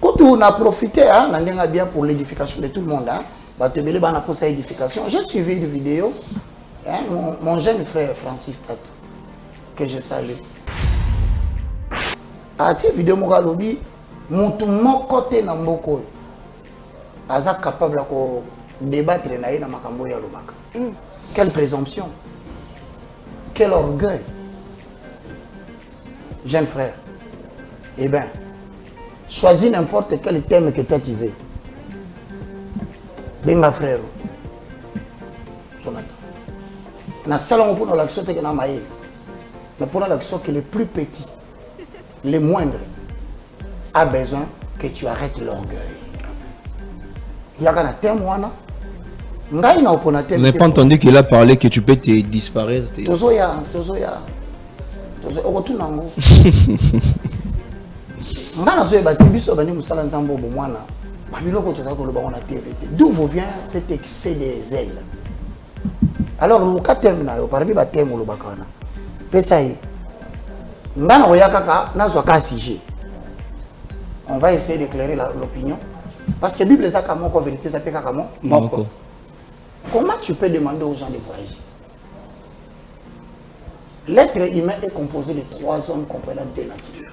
Quand on a profité, on a bien pour l'édification de tout le monde. J'ai suivi une vidéo, mon jeune frère Francis Tatou, que je salue. A cette vidéo, je mon côté dans mon côté. Est capable de débattre dans Makambo ya Lobaka. Quelle présomption, quel orgueil. Jeune frère, eh bien, choisis n'importe quel thème que tu veux. Benga frère, na salon pour l'action que na maïe, mais pour l'action que le plus petit, le moindre, a besoin que tu arrêtes l'orgueil. Il y a un témoin. Je n'ai pas entendu qu'il a parlé que tu peux te disparaître. Tozoya. D'où vous vient cet excès des ailes? Alors, le cas termine, on va essayer d'éclairer l'opinion. Parce que la Bible est comme vérité, ça peut comme comment tu peux demander aux gens de voyager? L'être humain est composé de 3 hommes comprenant 2 natures.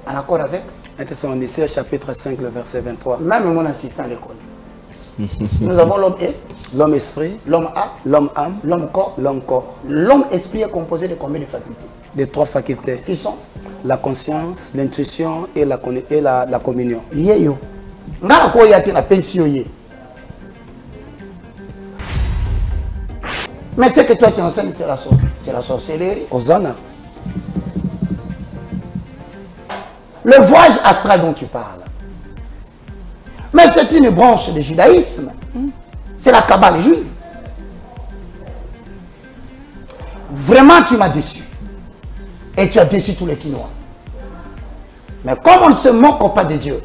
En accord avec Thessaloniciens chapitre 5, le verset 23. Même mon assistant l'école. Nous avons l'homme et l'homme esprit, l'homme âme, l'homme corps, l'homme corps. L'homme esprit est composé de combien de facultés? De 3 facultés. Qui sont la conscience, l'intuition et la communion. Yeyo. Ngana ko yati na pension ye. Mais ce que toi tu enseignes, c'est la sorcellerie. Hosanna. Le voyage astral dont tu parles. Mais c'est une branche du judaïsme. C'est la Kabbale juive. Vraiment, tu m'as déçu. Et tu as déçu tous les Quinois. Mais comme on ne se moque pas de Dieu,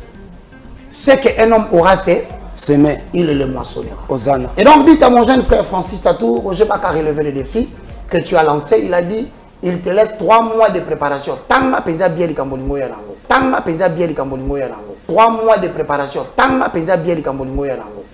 c'est qu'un homme aura semé, il le moissonnera. Hosanna. Et donc, dites à mon jeune frère Francis Tatou, Roger Baka a relevé le défi que tu as lancé. Il a dit, il te laisse 3 mois de préparation. Tanga penza bien likambolingo ya nango. Tanga penza bien likambolingo ya nango. 3 mois de préparation. Tanga penza bien likambolingo ya nango.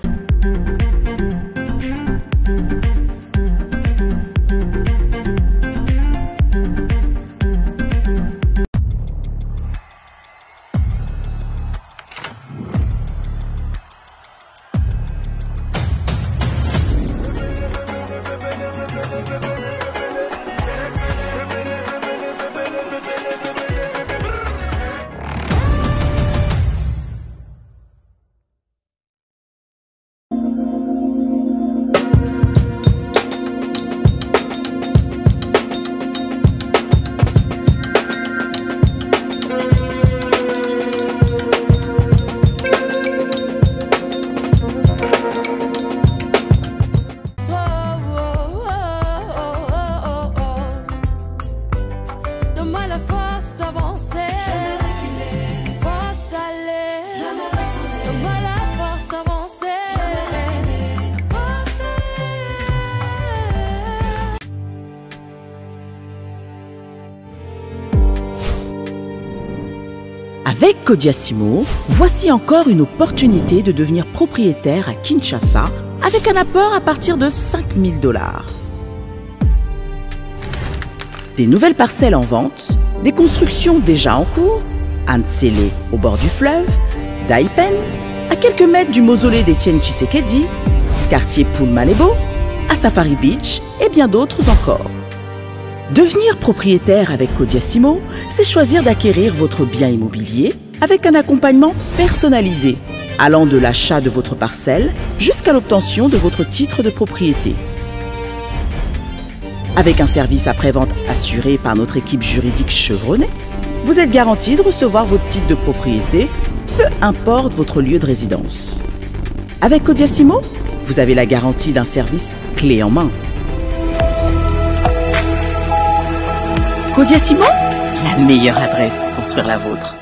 Avec Kodiasimo, voici encore une opportunité de devenir propriétaire à Kinshasa avec un apport à partir de 5 000 $. Des nouvelles parcelles en vente, des constructions déjà en cours, à Ntsele au bord du fleuve, Daipen, à quelques mètres du mausolée d'Étienne Tshisekedi, quartier Poulmanebo, à Safari Beach et bien d'autres encore. Devenir propriétaire avec Kodiasimo, c'est choisir d'acquérir votre bien immobilier avec un accompagnement personnalisé, allant de l'achat de votre parcelle jusqu'à l'obtention de votre titre de propriété. Avec un service après-vente assuré par notre équipe juridique chevronnée, vous êtes garanti de recevoir votre titre de propriété, peu importe votre lieu de résidence. Avec Kodiasimo, vous avez la garantie d'un service clé en main. Kodiasimo, la meilleure adresse pour construire la vôtre.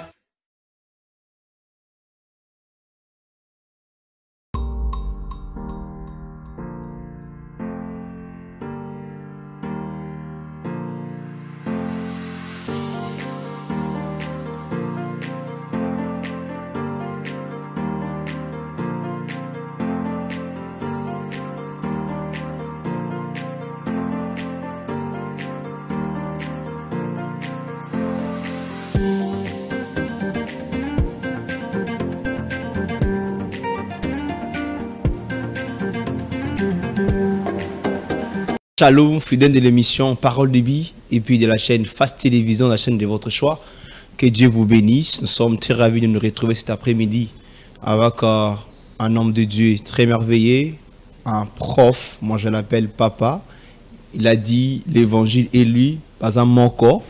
Shalom, fidèle de l'émission Parole de Vie et puis de la chaîne Face Télévision, la chaîne de votre choix. Que Dieu vous bénisse. Nous sommes très ravis de nous retrouver cet après-midi avec un homme de Dieu très merveilleux, un prof, moi je l'appelle papa. Il a dit l'évangile est lui, pas un manco.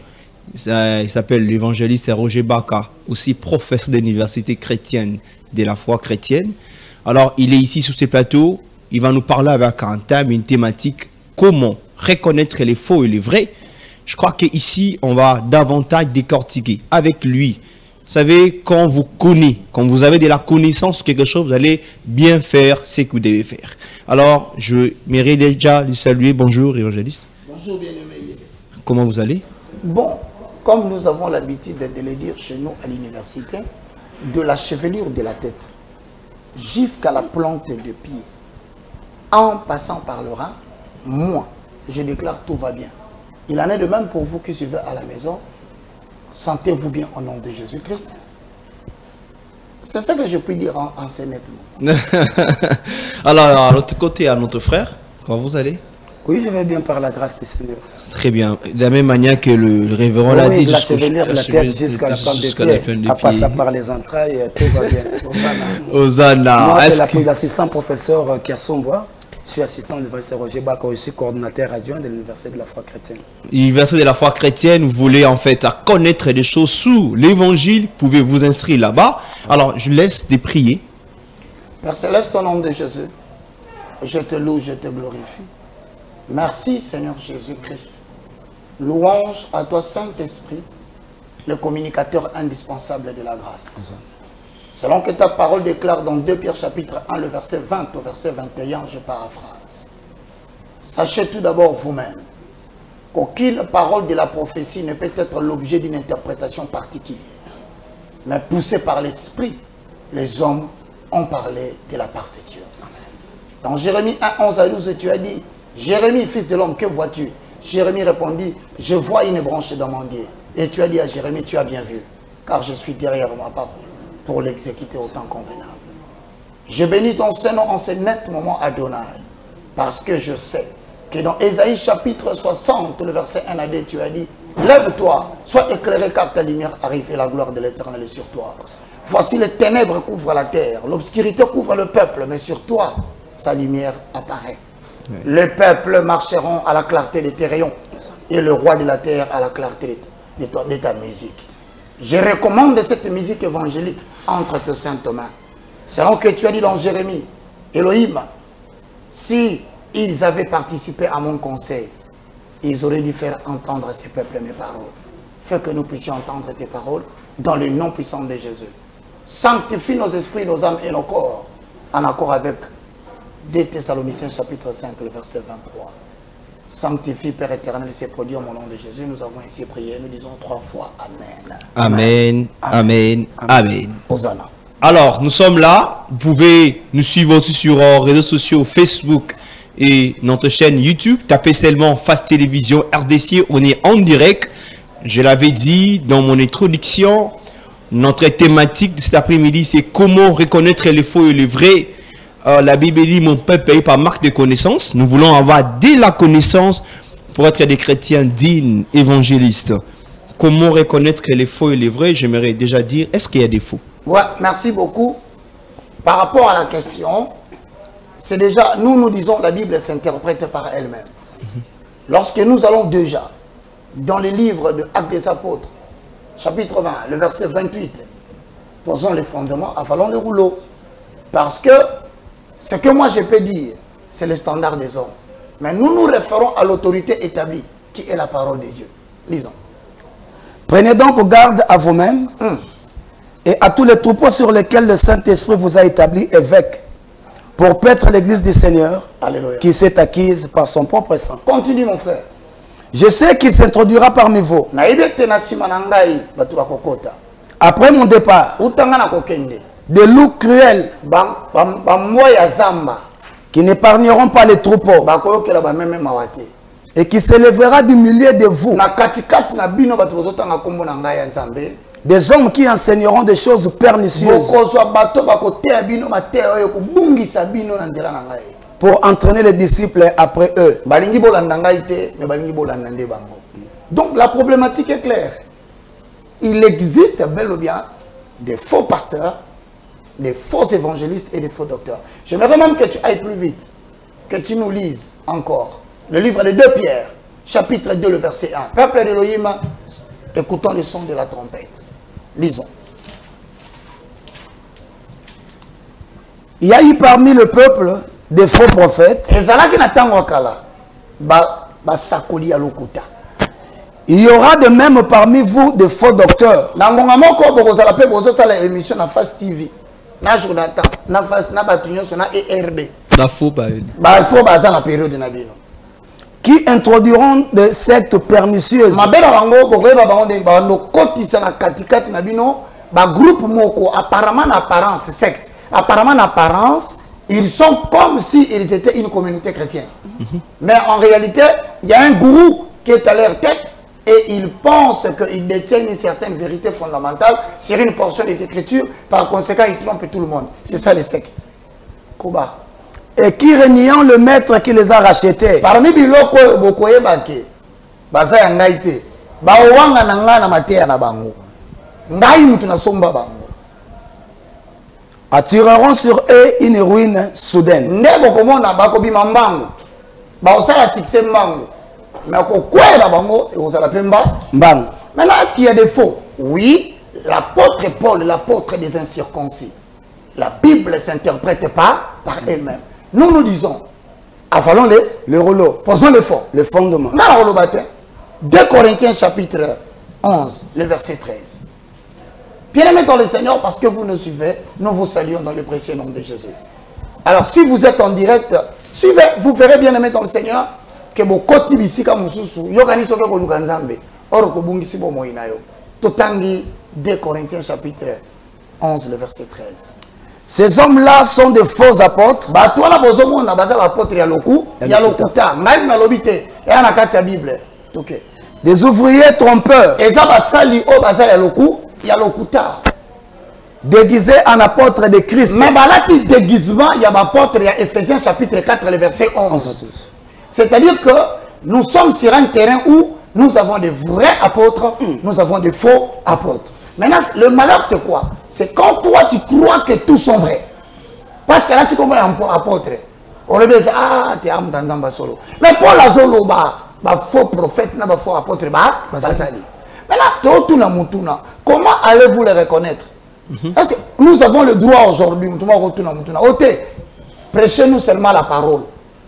Il s'appelle l'évangéliste Roger Baka, aussi professeur d'université chrétienne, de la foi chrétienne. Alors il est ici sur ce plateau, il va nous parler avec un thème, une thématique, comment reconnaître les faux et les vrais. Je crois qu'ici, on va davantage décortiquer avec lui. Vous savez, quand vous connaissez, quand vous avez de la connaissance sur quelque chose, vous allez bien faire ce que vous devez faire. Alors, je mérite déjà de saluer. Bonjour, évangéliste. Bonjour, bien-aimé. Comment vous allez? Bon, comme nous avons l'habitude de le dire chez nous à l'université, de la chevelure de la tête jusqu'à la plante de pied, en passant par le rein, moi, je déclare tout va bien. Il en est de même pour vous qui suivez à la maison. Sentez-vous bien au nom de Jésus-Christ. C'est ça que je puis dire en ces nettement. Alors, à l'autre côté, à notre frère, comment vous allez? Oui, je vais bien par la grâce du Seigneur. Très bien. De la même manière que le révérend l'a dit. La chevelure de la tête jusqu'à la plante de pied, à passer par les entrailles, tout va bien. Hosanna. Moi, c'est l'assistant professeur Kiasombois. Je suis assistant de l'université Roger Baka, aussi coordinateur adjoint de l'université de la foi chrétienne. L'université de la foi chrétienne, vous voulez en fait connaître des choses sous l'évangile, vous pouvez vous inscrire là-bas. Alors, je laisse des prier. Père Céleste, au nom de Jésus, je te loue, je te glorifie. Merci Seigneur Jésus-Christ. Louange à toi Saint-Esprit, le communicateur indispensable de la grâce. Selon que ta parole déclare dans 2 Pierre chapitre 1, le verset 20 au verset 21, je paraphrase. Sachez tout d'abord vous-même qu'aucune parole de la prophétie ne peut être l'objet d'une interprétation particulière. Mais poussés par l'Esprit, les hommes ont parlé de la part de Dieu. Dans Jérémie 1, 11 à 12, tu as dit, Jérémie, fils de l'homme, que vois-tu? Jérémie répondit, je vois une branche d'amandier. Et tu as dit à Jérémie, tu as bien vu, car je suis derrière ma parole pour l'exécuter au temps convenable. Je bénis ton Saint-Nom en ce net moment, Adonai, parce que je sais que dans Ésaïe chapitre 60, le verset 1 à 2, tu as dit, lève-toi, sois éclairé car ta lumière arrive et la gloire de l'Éternel est sur toi. Voici les ténèbres couvrent la terre, l'obscurité couvre le peuple, mais sur toi, sa lumière apparaît. Oui. Les peuples marcheront à la clarté de tes rayons et le roi de la terre à la clarté de ta musique. Je recommande cette musique évangélique entre tes saintes mains. Selon que tu as dit dans Jérémie, Elohim, si ils avaient participé à mon conseil, ils auraient dû faire entendre à ces peuples mes paroles. Fais que nous puissions entendre tes paroles dans le nom puissant de Jésus. Sanctifie nos esprits, nos âmes et nos corps, en accord avec 2 Thessaloniciens chapitre 5, le verset 23. Sanctifie, Père éternel, ces produits au nom de Jésus. Nous avons ici prié, nous disons 3 fois Amen. Amen, Amen, Amen. Hosanna. Alors, nous sommes là. Vous pouvez nous suivre aussi sur les réseaux sociaux, Facebook et notre chaîne YouTube. Tapez seulement Face Télévision RDC, on est en direct. Je l'avais dit dans mon introduction, notre thématique de cet après-midi, c'est comment reconnaître les faux et les vrais. La Bible dit, mon peuple paye par marque de connaissance. Nous voulons avoir dès la connaissance pour être des chrétiens dignes, évangélistes. Comment reconnaître les faux et les vrais? J'aimerais déjà dire, est-ce qu'il y a des faux? Ouais, merci beaucoup. Par rapport à la question, c'est déjà, nous disons, la Bible s'interprète par elle-même. Lorsque nous allons déjà dans les livres de Actes des Apôtres, chapitre 20, le verset 28, posons les fondements, avalons le rouleau. Parce que ce que moi je peux dire, c'est le standard des hommes. Mais nous nous référons à l'autorité établie, qui est la parole de Dieu. Lisons. Prenez donc garde à vous-même et à tous les troupeaux sur lesquels le Saint-Esprit vous a établi évêque, pour paître l'église du Seigneur, Alléluia, qui s'est acquise par son propre sang. Continue mon frère. Je sais qu'il s'introduira parmi vous. Après mon départ, des loups cruels qui n'épargneront pas les troupeaux et qui s'élèvera du milieu de vous. Des hommes qui enseigneront des choses pernicieuses pour entraîner les disciples après eux. Donc la problématique est claire. Il existe bel ou bien des faux pasteurs, des faux évangélistes et des faux docteurs. J'aimerais même que tu ailles plus vite, que tu nous lises encore le livre de 2 Pierre, chapitre 2, le verset 1. Peuple d'Élohim, écoutons le son de la trompette. Lisons. Il y a eu parmi le peuple des faux prophètes. Il y aura de même parmi vous des faux docteurs. Qui introduiront des sectes pernicieuses. Apparemment, en apparence, ils sont comme s'ils étaient une communauté chrétienne. Mais en réalité, il y a un gourou qui est à leur tête et ils pensent qu'ils détiennent une certaine vérité fondamentale sur une portion des Écritures. Par conséquent, ils trompent tout le monde. C'est ça les sectes. Koba. Et qui reniant le maître qui les a rachetés. Parmi biloko bokoye bake, baza yangaite, bawanga nanga na matea na bango. Ngai mutu na somba bango. Attireront sur eux une ruine soudaine. Maintenant, est-ce qu'il y a des faux? Oui, l'apôtre Paul, l'apôtre des incirconcis. La Bible ne s'interprète pas par elle-même. Nous, nous disons, avalons le rouleau, posons le fond. Le fondement. 2 Corinthiens chapitre 11, le verset 13. Bien-aimés dans le Seigneur, parce que vous nous suivez, nous vous saluons dans le précieux nom de Jésus. Alors, si vous êtes en direct, suivez, vous verrez, bien-aimés dans le Seigneur, que vos côtés ici, comme vous Yogani Soke Kolukanzambe, Or Kobungisi Bomoinayo, Totangi, 2 Corinthiens chapitre 11, le verset 13. Ces hommes-là sont de faux apôtres. Bah, toi, là, vous avez un apôtre, il y a le coup, il y a le couta, même dans l'obité, et on a la Bible. Des ouvriers trompeurs. Et ça va salir au bazar, il y a le coup. Il y a le couta. Déguisé en apôtre de Christ. Mais là, il déguisement, il y a l'apôtre, il y a Ephésiens chapitre 4, le verset 11. C'est-à-dire que nous sommes sur un terrain où nous avons des vrais apôtres, nous avons des faux apôtres. Maintenant, le malheur, c'est quoi? C'est quand toi, tu crois que tous sont vrais. Parce que là, tu comprends un apôtre. On le dit, ah, tu es un dans solo. Mais pour la zolo, faux prophète, faux apôtre, maintenant, comment allez-vous les reconnaître? Nous avons le droit aujourd'hui, prêchez-nous seulement la parole.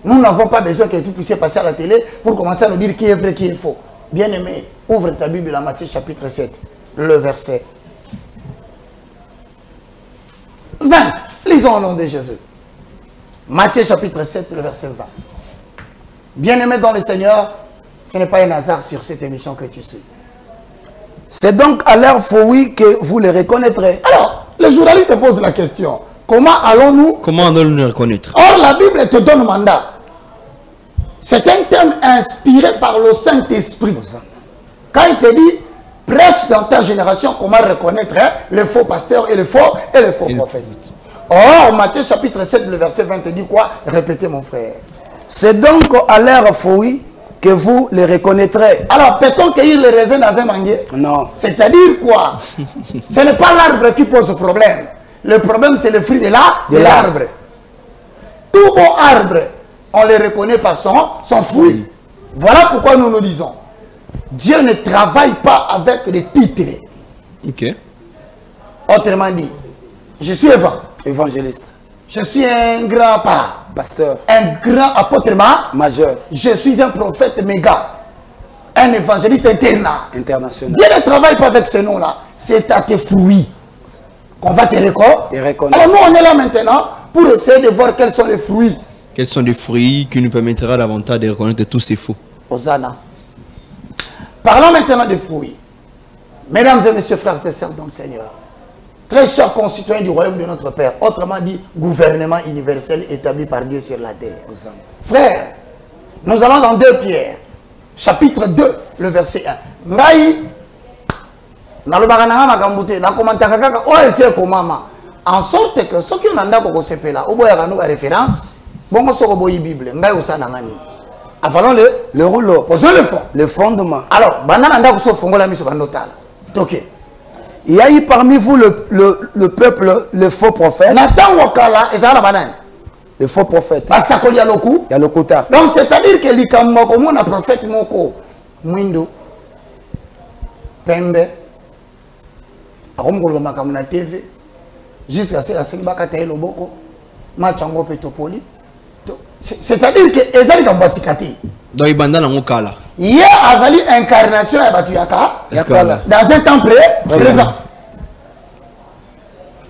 Nous n'avons pas besoin que vous puissiez passer à la télé pour commencer à nous dire qui est vrai, qui est faux. Bien-aimé, ouvre ta Bible à Matthieu chapitre 7, le verset 20. Lisons au nom de Jésus. Matthieu chapitre 7, le verset 20. Bien-aimé dans le Seigneur, ce n'est pas un hasard sur cette émission que tu suis. C'est donc à leur fruit que vous les reconnaîtrez. Alors, les journalistes posent la question. Comment allons-nous les reconnaître? Or, la Bible te donne mandat. C'est un thème inspiré par le Saint-Esprit. Quand il te dit, prêche dans ta génération comment reconnaître les faux pasteurs et les faux prophètes. Or, Matthieu chapitre 7, le verset 20 te dit quoi? Répétez mon frère. C'est donc à leur fruit que vous les reconnaîtrez. Alors, peut-on cueillir les raisins dans un manguier? Non. C'est-à-dire quoi? Ce n'est pas l'arbre qui pose problème. Le problème, c'est le fruit de l'arbre. Tout bon arbre, on le reconnaît par son fruit. Voilà pourquoi nous nous disons, Dieu ne travaille pas avec des titres. Ok. Autrement dit, je suis évangéliste. Je suis un grand pasteur. Un grand apôtre majeur. Je suis un prophète méga. Un évangéliste international. Dieu ne travaille pas avec ce nom-là. C'est à tes fruits qu'on va te reconnaître. Alors nous, on est là maintenant pour essayer de voir quels sont les fruits. Quels sont les fruits qui nous permettra davantage de reconnaître tous ces faux? Hosanna. Parlons maintenant des fruits. Mesdames et messieurs, frères et sœurs dans le Seigneur. Très chers concitoyens du royaume de notre Père, autrement dit, gouvernement universel établi par Dieu sur la terre. Frères, nous allons dans 2 Pierre, chapitre 2, le verset 1. En sorte que ceux qui ont un référence, Bon, on boyi Bible. Ngai osa nangani. Avalons le rouleau. Posons le fond. Le fondement. Alors, banana nda kuso fongo la miso banotala. Ok. Il y a eu parmi vous le peuple, le faux prophète. Nathan wakala ezala banane. Le faux prophète. Basakoli ya loku. Il y a le quota. Donc c'est-à-dire que likambo ko mona prophète moko mwindo pembe akomgolo makambo na TV jusqu'à ce que bakata eloboko machango petopoli. C'est-à-dire que ezali kambasikati. Donc il banda nango kala. Hier azali incarnation ya batu yakala dans un temps présent.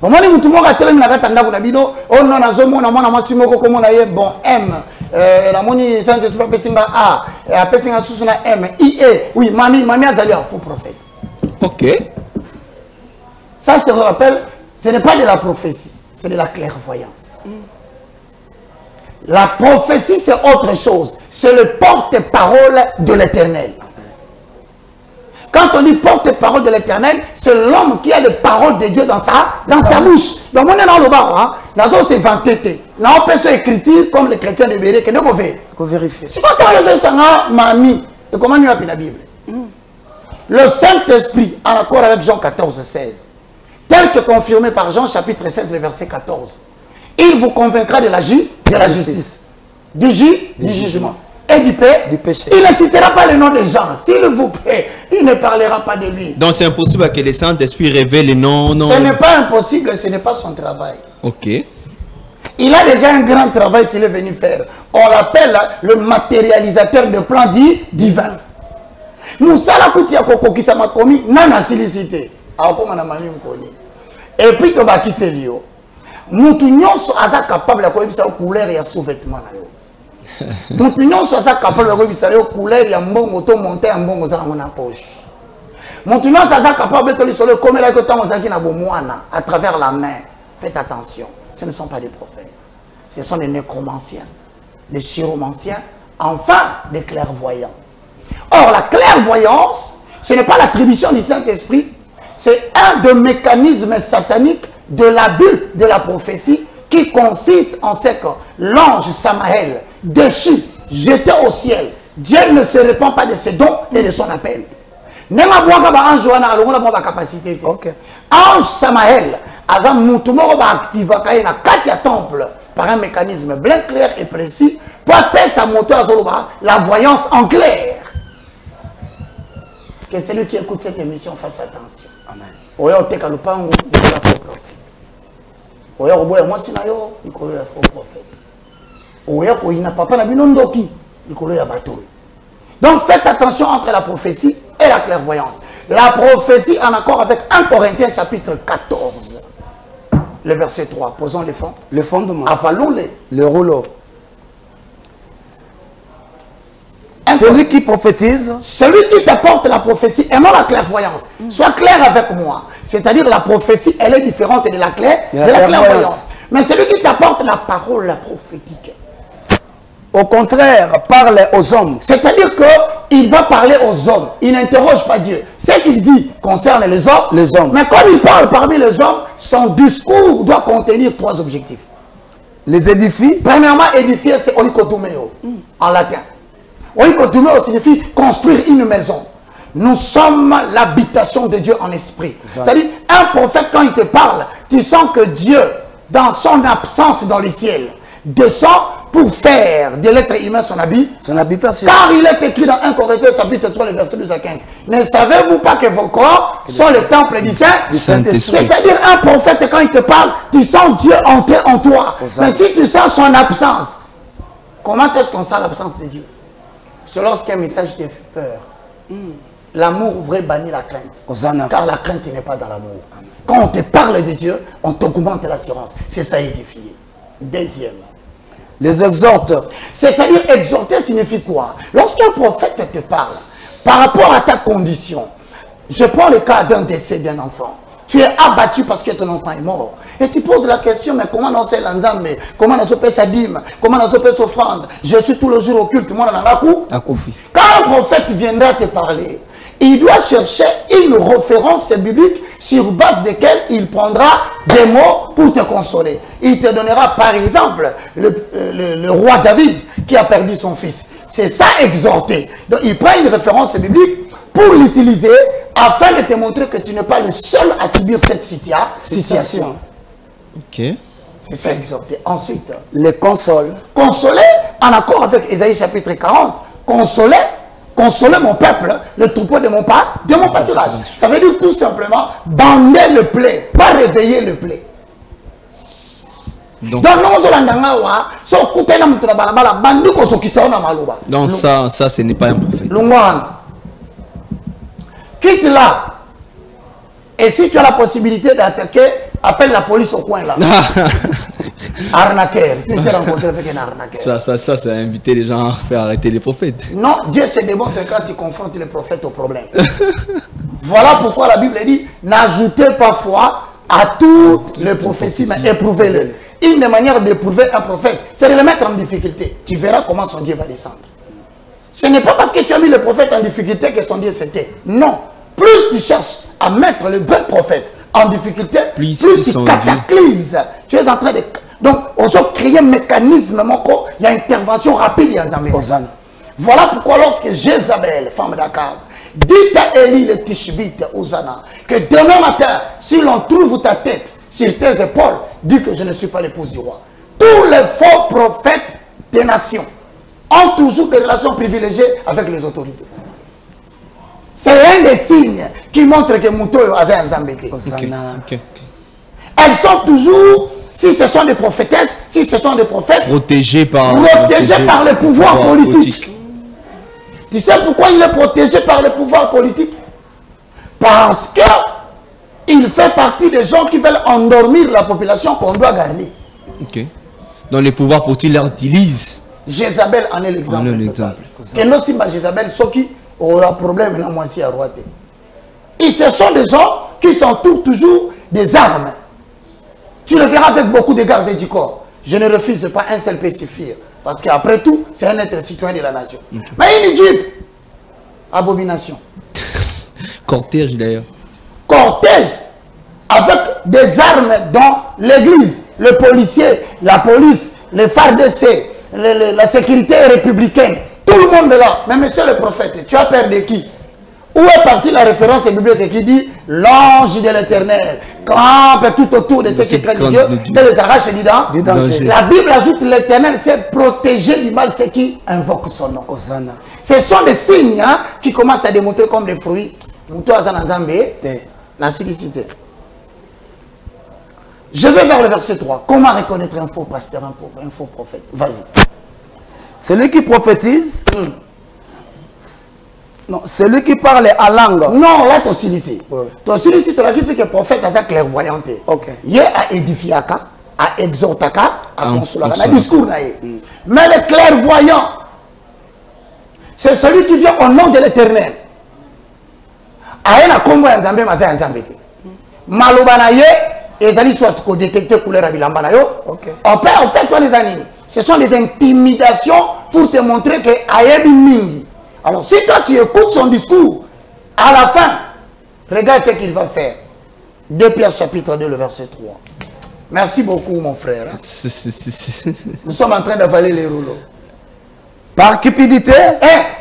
Comment les moutons à télé n'a pas tendance à bido oh non na zomo na mona mwasi moko ko mona ye bon M la moni saint esprit pesinga A et pesinga susu na M I E oui mami azali un faux prophète. OK. Ça se rappelle, ce n'est pas de la prophétie, c'est de la clairvoyance. La prophétie c'est autre chose, c'est le porte-parole de l'Éternel. Quand on dit porte-parole de l'Éternel, c'est l'homme qui a les paroles de Dieu dans sa bouche. Donc on est dans le bas, dans c'est vanté. Là on peut s'écrire comme les chrétiens de Béré, que nous pouvons vérifier. C'est pas quand les gens mamie, et comment nous appelons la Bible. Le Saint-Esprit, en accord avec Jean 14, 16, tel que confirmé par Jean chapitre 16, le verset 14, il vous convaincra de la justice, du jugement. Et du péché. Il ne citera pas le nom des gens. S'il vous plaît, il ne parlera pas de lui. Donc c'est impossible que le Saint-Esprit révèle les noms. Ce n'est pas impossible, ce n'est pas son travail. Ok. Il a déjà un grand travail qu'il est venu faire. On l'appelle le matérialisateur de plans divins. Nous savons que qui m'a commis, non à silicité. Et puis, tu vas qui c'est lui. Nous sommes capables de couleur et de sous-vêtements. Nous sommes capables de couleur et de monter en bon dans la poche. Nous sommes capables de se comme à travers la main. Faites attention, ce ne sont pas des prophètes. Ce sont des nécromanciens, des chiromanciens, enfin des clairvoyants. Or, la clairvoyance, ce n'est pas l'attribution du Saint-Esprit, c'est un des mécanismes sataniques de l'abus de la prophétie qui consiste en ce que l'ange Samaël, déchu, jeté au ciel, Dieu ne se répand pas de ses dons et de son appel. Ange Samaël, temple par un mécanisme bien clair et précis pour appeler sa moteur la voyance en clair. Que celui qui écoute cette émission fasse attention. Amen. Oya oteka lupango ni la faux prophète. Oya oboya mwasi na yo ni ko ya faux prophète. Oya ko ina papa na binondoki ni ko ya bato. Donc faites attention entre la prophétie et la clairvoyance. La prophétie en accord avec 1 Corinthiens chapitre 14. Le verset 3. Posons les fonds. Le fondement. Avalons-les. Le rouleau. Celui qui prophétise. Celui qui t'apporte la prophétie et non la clairvoyance. Sois clair avec moi. C'est-à-dire la prophétie, elle est différente de la clairvoyance. Mais celui qui t'apporte la parole, la prophétique. Au contraire, parle aux hommes. C'est-à-dire qu'il va parler aux hommes. Il n'interroge pas Dieu. Ce qu'il dit concerne les hommes. Mais quand il parle parmi les hommes, son discours doit contenir 3 objectifs. Les édifier. Premièrement, édifier, c'est oikotumeo en latin. Oikotumeo signifie construire une maison. Nous sommes l'habitation de Dieu en esprit. C'est-à-dire, un prophète, quand il te parle, tu sens que Dieu, dans son absence dans le ciel, descend pour faire de l'être humain son habitation. Car il est écrit dans 1 Corinthiens chapitre 3, le verset 12 à 15. Ne savez-vous pas que vos corps sont le temple du Saint-Esprit? C'est-à-dire, un prophète, quand il te parle, tu sens Dieu entrer en toi. Mais si tu sens son absence, comment est-ce qu'on sent l'absence de Dieu? C'est lorsqu'un message te fait peur. L'amour vrai bannit la crainte. Car la crainte n'est pas dans l'amour. Quand on te parle de Dieu, on t'augmente l'assurance. C'est ça édifier. Deuxième. Les exhorteurs. C'est-à-dire exhorter signifie quoi? Lorsqu'un prophète te parle, par rapport à ta condition, je prends le cas d'un décès d'un enfant. Tu es abattu parce que ton enfant est mort. Et tu poses la question, mais comment on sait l'enzambe? Comment on fait sa dîme? Comment on fait s'offrande? Je suis tout le jour au culte. Moi, on a la coup. Quand un prophète viendra te parler, il doit chercher une référence biblique sur base de laquelle il prendra des mots pour te consoler. Il te donnera par exemple le roi David qui a perdu son fils. C'est ça exhorter. Donc il prend une référence biblique pour l'utiliser afin de te montrer que tu n'es pas le seul à subir cette situation. Ok. C'est ça exhorter. Ensuite, les console. Consoler en accord avec Ésaïe chapitre 40. Consoler mon peuple, le troupeau de mon pâturage. Ça veut dire tout simplement bander le plaid, pas réveiller le plaid. Donc ça, ce n'est pas un prophète. Quitte là. Et si tu as la possibilité d'attaquer, appelle la police au coin là. Arnaqueur. Tu t'es rencontré avec un arnaqueur. Ça, c'est inviter les gens à faire arrêter les prophètes. Non, Dieu se démontre quand tu confrontes les prophètes au problème. Voilà pourquoi la Bible dit, n'ajoutez pas foi à toutes les prophéties, mais éprouvez-le. Une des manières d'éprouver un prophète, c'est de le mettre en difficulté. Tu verras comment son Dieu va descendre. Ce n'est pas parce que tu as mis le prophète en difficulté que son Dieu s'était. Non. Plus tu cherches à mettre le vrai prophète en difficulté, plus tu cataclyses. Tu es en train de... Donc, aujourd'hui, créer un mécanisme, il y a intervention rapide. Voilà pourquoi lorsque Jézabel, femme d'Akab, dit à Élie le Tishbite, Hosanna, que demain matin, si l'on trouve ta tête sur tes épaules, dis que je ne suis pas l'épouse du roi. Tous les faux prophètes des nations ont toujours des relations privilégiées avec les autorités. C'est un des signes qui montre que Moutoyo a un Zambété. Elles sont toujours, si ce sont des prophétesses, si ce sont des prophètes, protégés par le pouvoir politique. Tu sais pourquoi il est protégé par le pouvoir politique? Parce que il fait partie des gens qui veulent endormir la population qu'on doit garder. Ok. Donc les pouvoirs politiques leur utilisent. Jézabel en est l'exemple. Et non, si Jézabel, ceux qui aura problème, maintenant, moi aussi, à Roite. Et ce sont des gens qui s'entourent toujours des armes. Tu le verras avec beaucoup de gardes du corps. Je ne refuse pas un seul peut suffire. Parce qu'après tout, c'est un être citoyen de la nation. Okay. Mais une Jeep, abomination. Cortège d'ailleurs. Cortège avec des armes dans l'église, le policier, la police, les FARDC, la sécurité républicaine. Tout le monde est là. Mais monsieur le prophète, tu as peur de qui? Où est partie la référence biblique qui dit l'ange de l'Éternel campe tout autour de ceux qui craignent Dieu et les arrache du danger. La Bible ajoute l'Éternel c'est protéger du mal ceux qui invoquent son nom. Hosanna. Ce sont des signes qui commencent à démontrer comme des fruits. La silicité. Je vais vers le verset 3. Comment reconnaître un faux pasteur, un faux prophète? Vas-y. Celui qui prophétise. Non, celui qui parle à langue. Non, là, tu as ici. Tu as ici, tu as dit que le prophète a clairvoyante. Ok. Il a édifié, à exhorté, à consoler, à discours. Mais le clairvoyant, c'est celui qui vient au nom de l'Éternel. Aena kombo ya nzambe maza ya nzambe te. Maloba na ye ezali soit ko détecter couleur ya bilamba na yo. Okay. En fait toi les animes, ce sont des intimidations pour te montrer que ayebi mingi. Alors si toi tu écoutes son discours, à la fin, regarde ce qu'il va faire. 2 Pierre chapitre 2 le verset 3. Merci beaucoup mon frère. Nous sommes en train d'avaler les rouleaux. Par cupidité,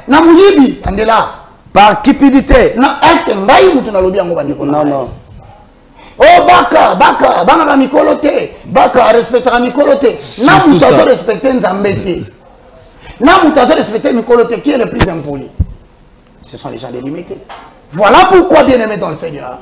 namuyibi andela. Par cupidité. Non, est-ce que Mbaï moutou na lobi yango bandeko? Non, non. Oh baka, banga mikolo te. Baka respectera mikolo te. Na moutou azo respecter nzambe te. Na moutou azo respecter mikolo te. Qui est le plus impoli? Ce sont les gens délimités. Voilà pourquoi, bien aimé dans le Seigneur,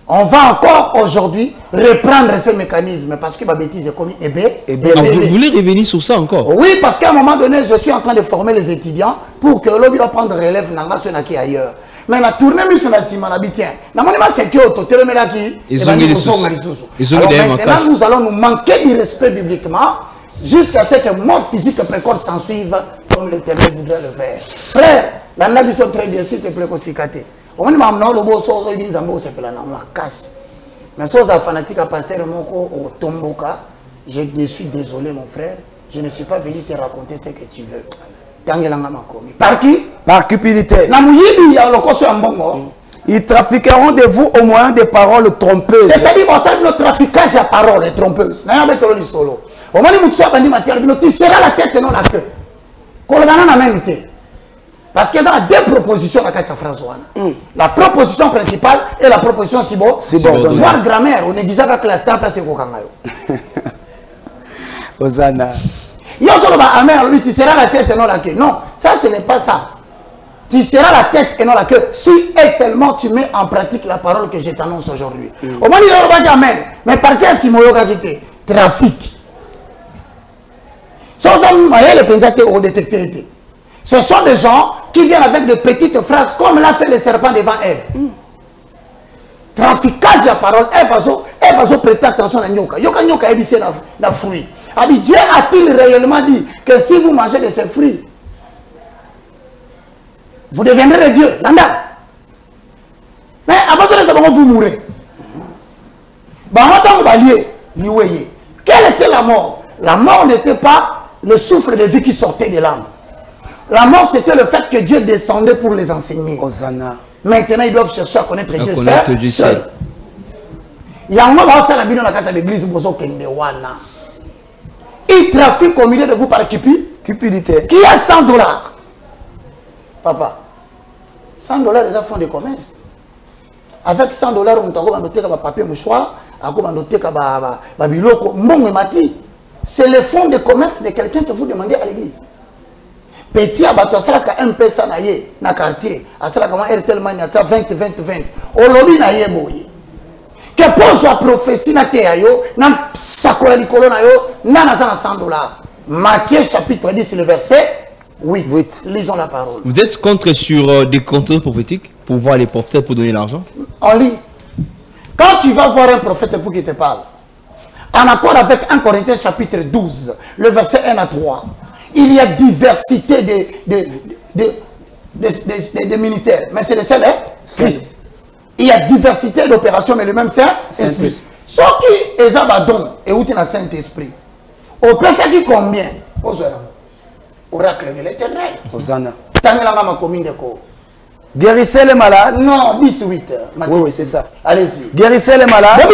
on va encore aujourd'hui reprendre ces mécanismes parce que ma bêtise est commis. Vous voulez revenir sur ça encore? Oui, parce qu'à un moment donné, je suis en train de former les étudiants pour que l'on puisse prendre relève dans la qui ailleurs. Mais la tournée mise sur la ciment, la bitien. C'est que maintenant, nous allons nous manquer du respect bibliquement jusqu'à ce que mort physique précoce s'en suive comme l'Éternel voudrait le faire. Frère, la nabi sont très bien, s'il te plaît, qu'on s'y cate. On m'a dit mais si vous êtes fanatique à pasteur au Tomboka, je suis désolé mon frère, je ne suis pas venu te raconter ce que tu veux. Par qui? Par cupidité. Ils trafiqueront de vous au moyen des paroles trompeuses. C'est-à-dire qu'on le traficage à paroles trompeuses. Tu seras la tête et non la queue. Parce qu'il y a deux propositions dans cette phrase. La proposition principale et la proposition subordonnée. Voir grammaire, on est déjà avec la stampe à ce Hosanna. Tu seras la tête et non la queue. Non, ça ce n'est pas ça. Tu seras la tête et non la queue si et seulement tu mets en pratique la parole que je t'annonce aujourd'hui. Au moins, il y a amen. Mais partez à Simoyoka qui était trafic. Ce sont des gens qui viennent avec de petites phrases comme l'a fait le serpent devant Ève. Traficage à parole. Ève a prêté attention à Nyoka. Nyoka a ébissé la fruit. Dieu a-t-il réellement dit que si vous mangez de ces fruits, vous deviendrez Dieu, Landa. Mais à partir de ce moment, vous mourrez. Quelle était la mort? La mort n'était pas le souffle de vie qui sortait de l'âme. La mort, c'était le fait que Dieu descendait pour les enseigner. Hosanna. Maintenant, ils doivent chercher à connaître Dieu seul. Il y a un moment où ça dans l'église, il trafique au milieu de vous par cupidité. Qui a 100 $? Papa, 100 $, les gens font des commerces. Avec 100 $, on a noté que papier mouchoir, on a noté que biloko, c'est le fonds de commerce de quelqu'un que vous demandez à l'église. Petit abattoir, ça a un peu ça na quartier, à ça a RTL Mania, 20. Au lobby na ye boye. Que pour soit prophétie na teayo, na sakola likolo na yo, na 100 $. Matthieu chapitre 10, le verset 8. Lisons la parole. Vous êtes contre sur des contrôles prophétiques pour voir les prophètes pour donner l'argent? On lit. Quand tu vas voir un prophète pour qu'il te parle, en accord avec 1 Corinthiens chapitre 12, le verset 1 à 3, il y a diversité de ministères. Mais c'est le seul, Christ. Il y a diversité d'opérations, mais le même Saint-Esprit. Ce qui est Zabadon et où tu as Saint-Esprit. Au PC qui combien? Oracle de l'éternel. Hosanna. Commune de Co. Guérissez les malades. Non, 18. Oui, c'est ça. Allez-y. Guérissez les malades.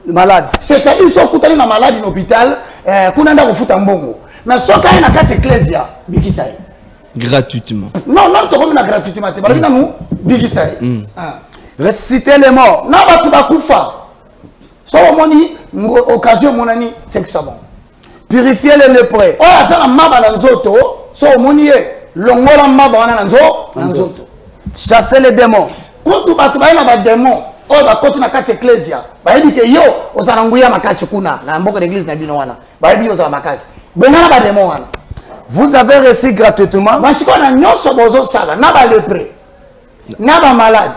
Malade. C'est-à-dire que tu es malade dans l'hôpital, tu es mais si tu es dans l'ecclésia, gratuitement. Non, tu es gratuitement. Ressuscitez les morts. Non, tu vas si tu as occasion, c'est que ça bon. Purifiez les lépreux. Oh, ça la maba na nzoto, so moni longola maba na nzoto. Chassez les démons. Quand tu vas na ba démons, oh ba koti na kati ecclesia. Ba yebi ke yo ozananguya makasi kuna na mboka l'église na bino wana. Ba yebi ozala makasi. Benga ba démons wana. Vous avez reçu gratuitement. Parce qu'on a nyonso bozo sala na ba lépreux. Na ba malade.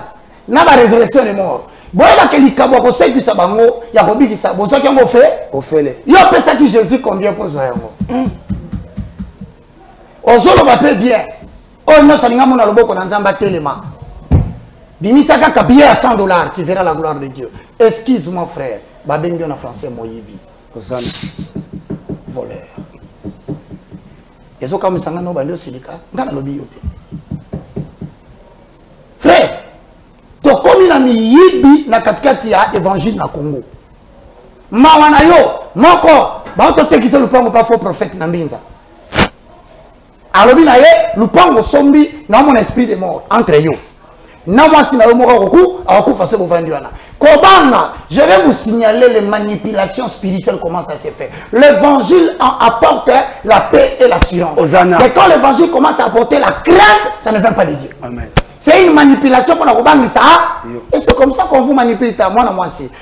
Na ba résurrection des morts. Boyeba ke likabo ko sekisa bango ya kobikisa bozo ki ngo fait ofele. Yo pesa ki Jésus combien pour ça yango. Ozolo ba pe bien. Oh non salinga mona loboko na nzamba telema. Bimisa kaka billet à 100 $, tu verras la gloire de Dieu. Excuse-moi frère, ba bengi en français moyebi. Hosanna. Voleur. Ezo comme sanga no bando silika, ngana lobi yote. Frère, to komi na miyibi na katikati ya évangile na Congo. Mawana yo, moko, ba to tekisa lupango pa faux prophète na mbinza. Alobi na ye, lupango sombi na mon esprit de mort entre yo. Na moi si na yo moko roku, aku fase bo vandiwana. Kobanga, je vais vous signaler les manipulations spirituelles, comment ça se fait. L'évangile apporte la paix et l'assurance. Mais quand l'évangile commence à apporter la crainte, ça ne vient pas de Dieu. Amen. C'est une manipulation pour la ça. Et c'est comme ça qu'on vous manipule. Moi,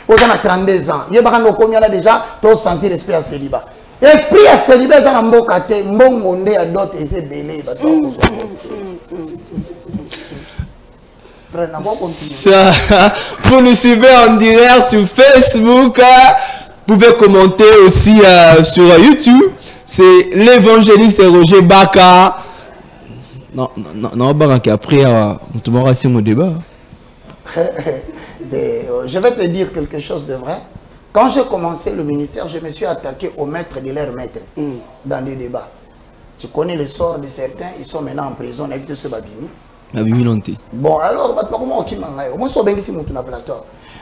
vous avez 32 ans. Il y a combien là déjà, tu sentir l'esprit à célibat. L'esprit à célibat, c'est un bon côté. Bon monde à d'autres et c'est belé. Ça, vous nous suivez en direct sur Facebook. Vous pouvez commenter aussi sur YouTube. C'est l'évangéliste Roger Baka. Non, après, on va passer mon débat. Je vais te dire quelque chose de vrai. Quand j'ai commencé le ministère, je me suis attaqué au maître de leur maître dans les débats. Tu connais le sort de certains, ils sont maintenant en prison, habitent sur Babimi. Bon, alors, comment on au moins, on ici mon plateau.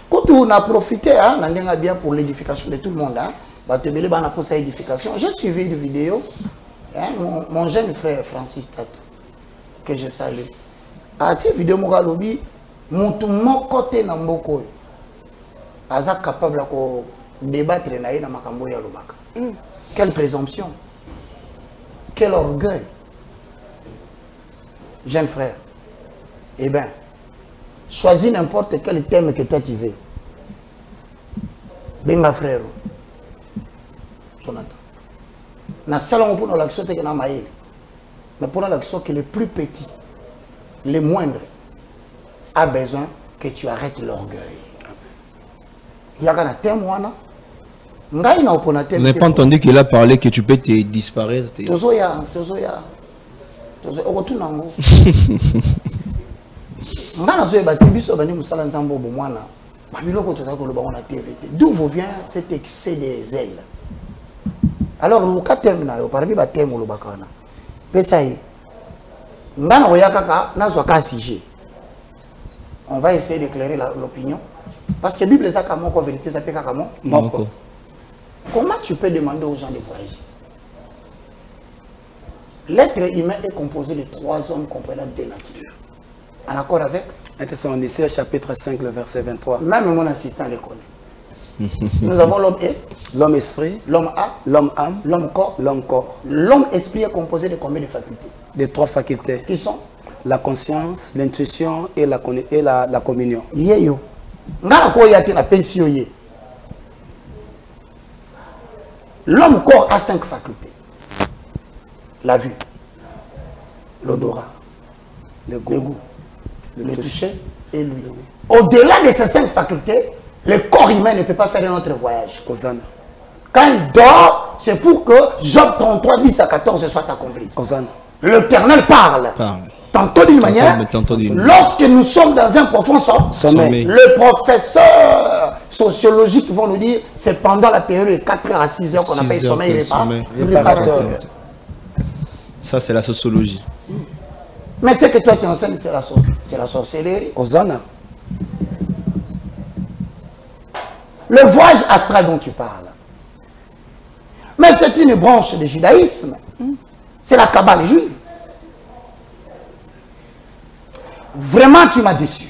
Quand on a profité, on a bien pour l'édification de tout le monde. Pour sa édification. J'ai suivi une vidéo, mon jeune frère Francis Tatou, que je salue. A cette vidéo, mon lobby, mon côté dans mon côté, est capable de débattre dans Makambo ya Lobaka. Quelle présomption, quel orgueil, jeune frère. Eh bien, choisis n'importe quel thème que toi tu veux. Benga frère. Na salon pour l'action que na maïle. Mais pour l'action que le plus petit, le moindre, a besoin que tu arrêtes l'orgueil. Il y a un témoin. Vous n'avez pas entendu qu'il a parlé que tu peux te disparaître. Tozoya. D'où vous vient cet excès des ailes? Alors, le cas thème, parmi les thèmes, on va essayer d'éclairer l'opinion. Parce que la Bible, c'est comment la vérité, c'est comment. Comment tu peux demander aux gens de voyager? L'être humain est composé de 3 hommes comprenant 2 natures. En accord avec Thessaloniciens chapitre 5, le verset 23. Même mon assistant le connaît. Nous avons l'homme et l'homme esprit, l'homme âme, l'homme corps. L'homme esprit est composé de combien de facultés? De 3 facultés. Qui sont? La conscience, l'intuition et la communion. L'homme corps a 5 facultés. La vue, l'odorat, le goût, le toucher et l'ouïe. Au-delà de ces 5 facultés, le corps humain ne peut pas faire un autre voyage. Hosanna. Quand il dort, c'est pour que Job 33, 10 à 14 soit accompli. Hosanna. L'Éternel parle. Tantôt d'une manière, lorsque nous sommes dans un profond sommeil, le professeur sociologique vont nous dire c'est pendant la période de 4 heures à 6 heures qu'on appelle sommeil réparateur. Ça, c'est la sociologie. Mais ce que toi tu enseignes, c'est la sorcellerie. Hosanna. Le voyage astral dont tu parles. Mais c'est une branche du judaïsme. C'est la Kabbale juive. Vraiment, tu m'as déçu.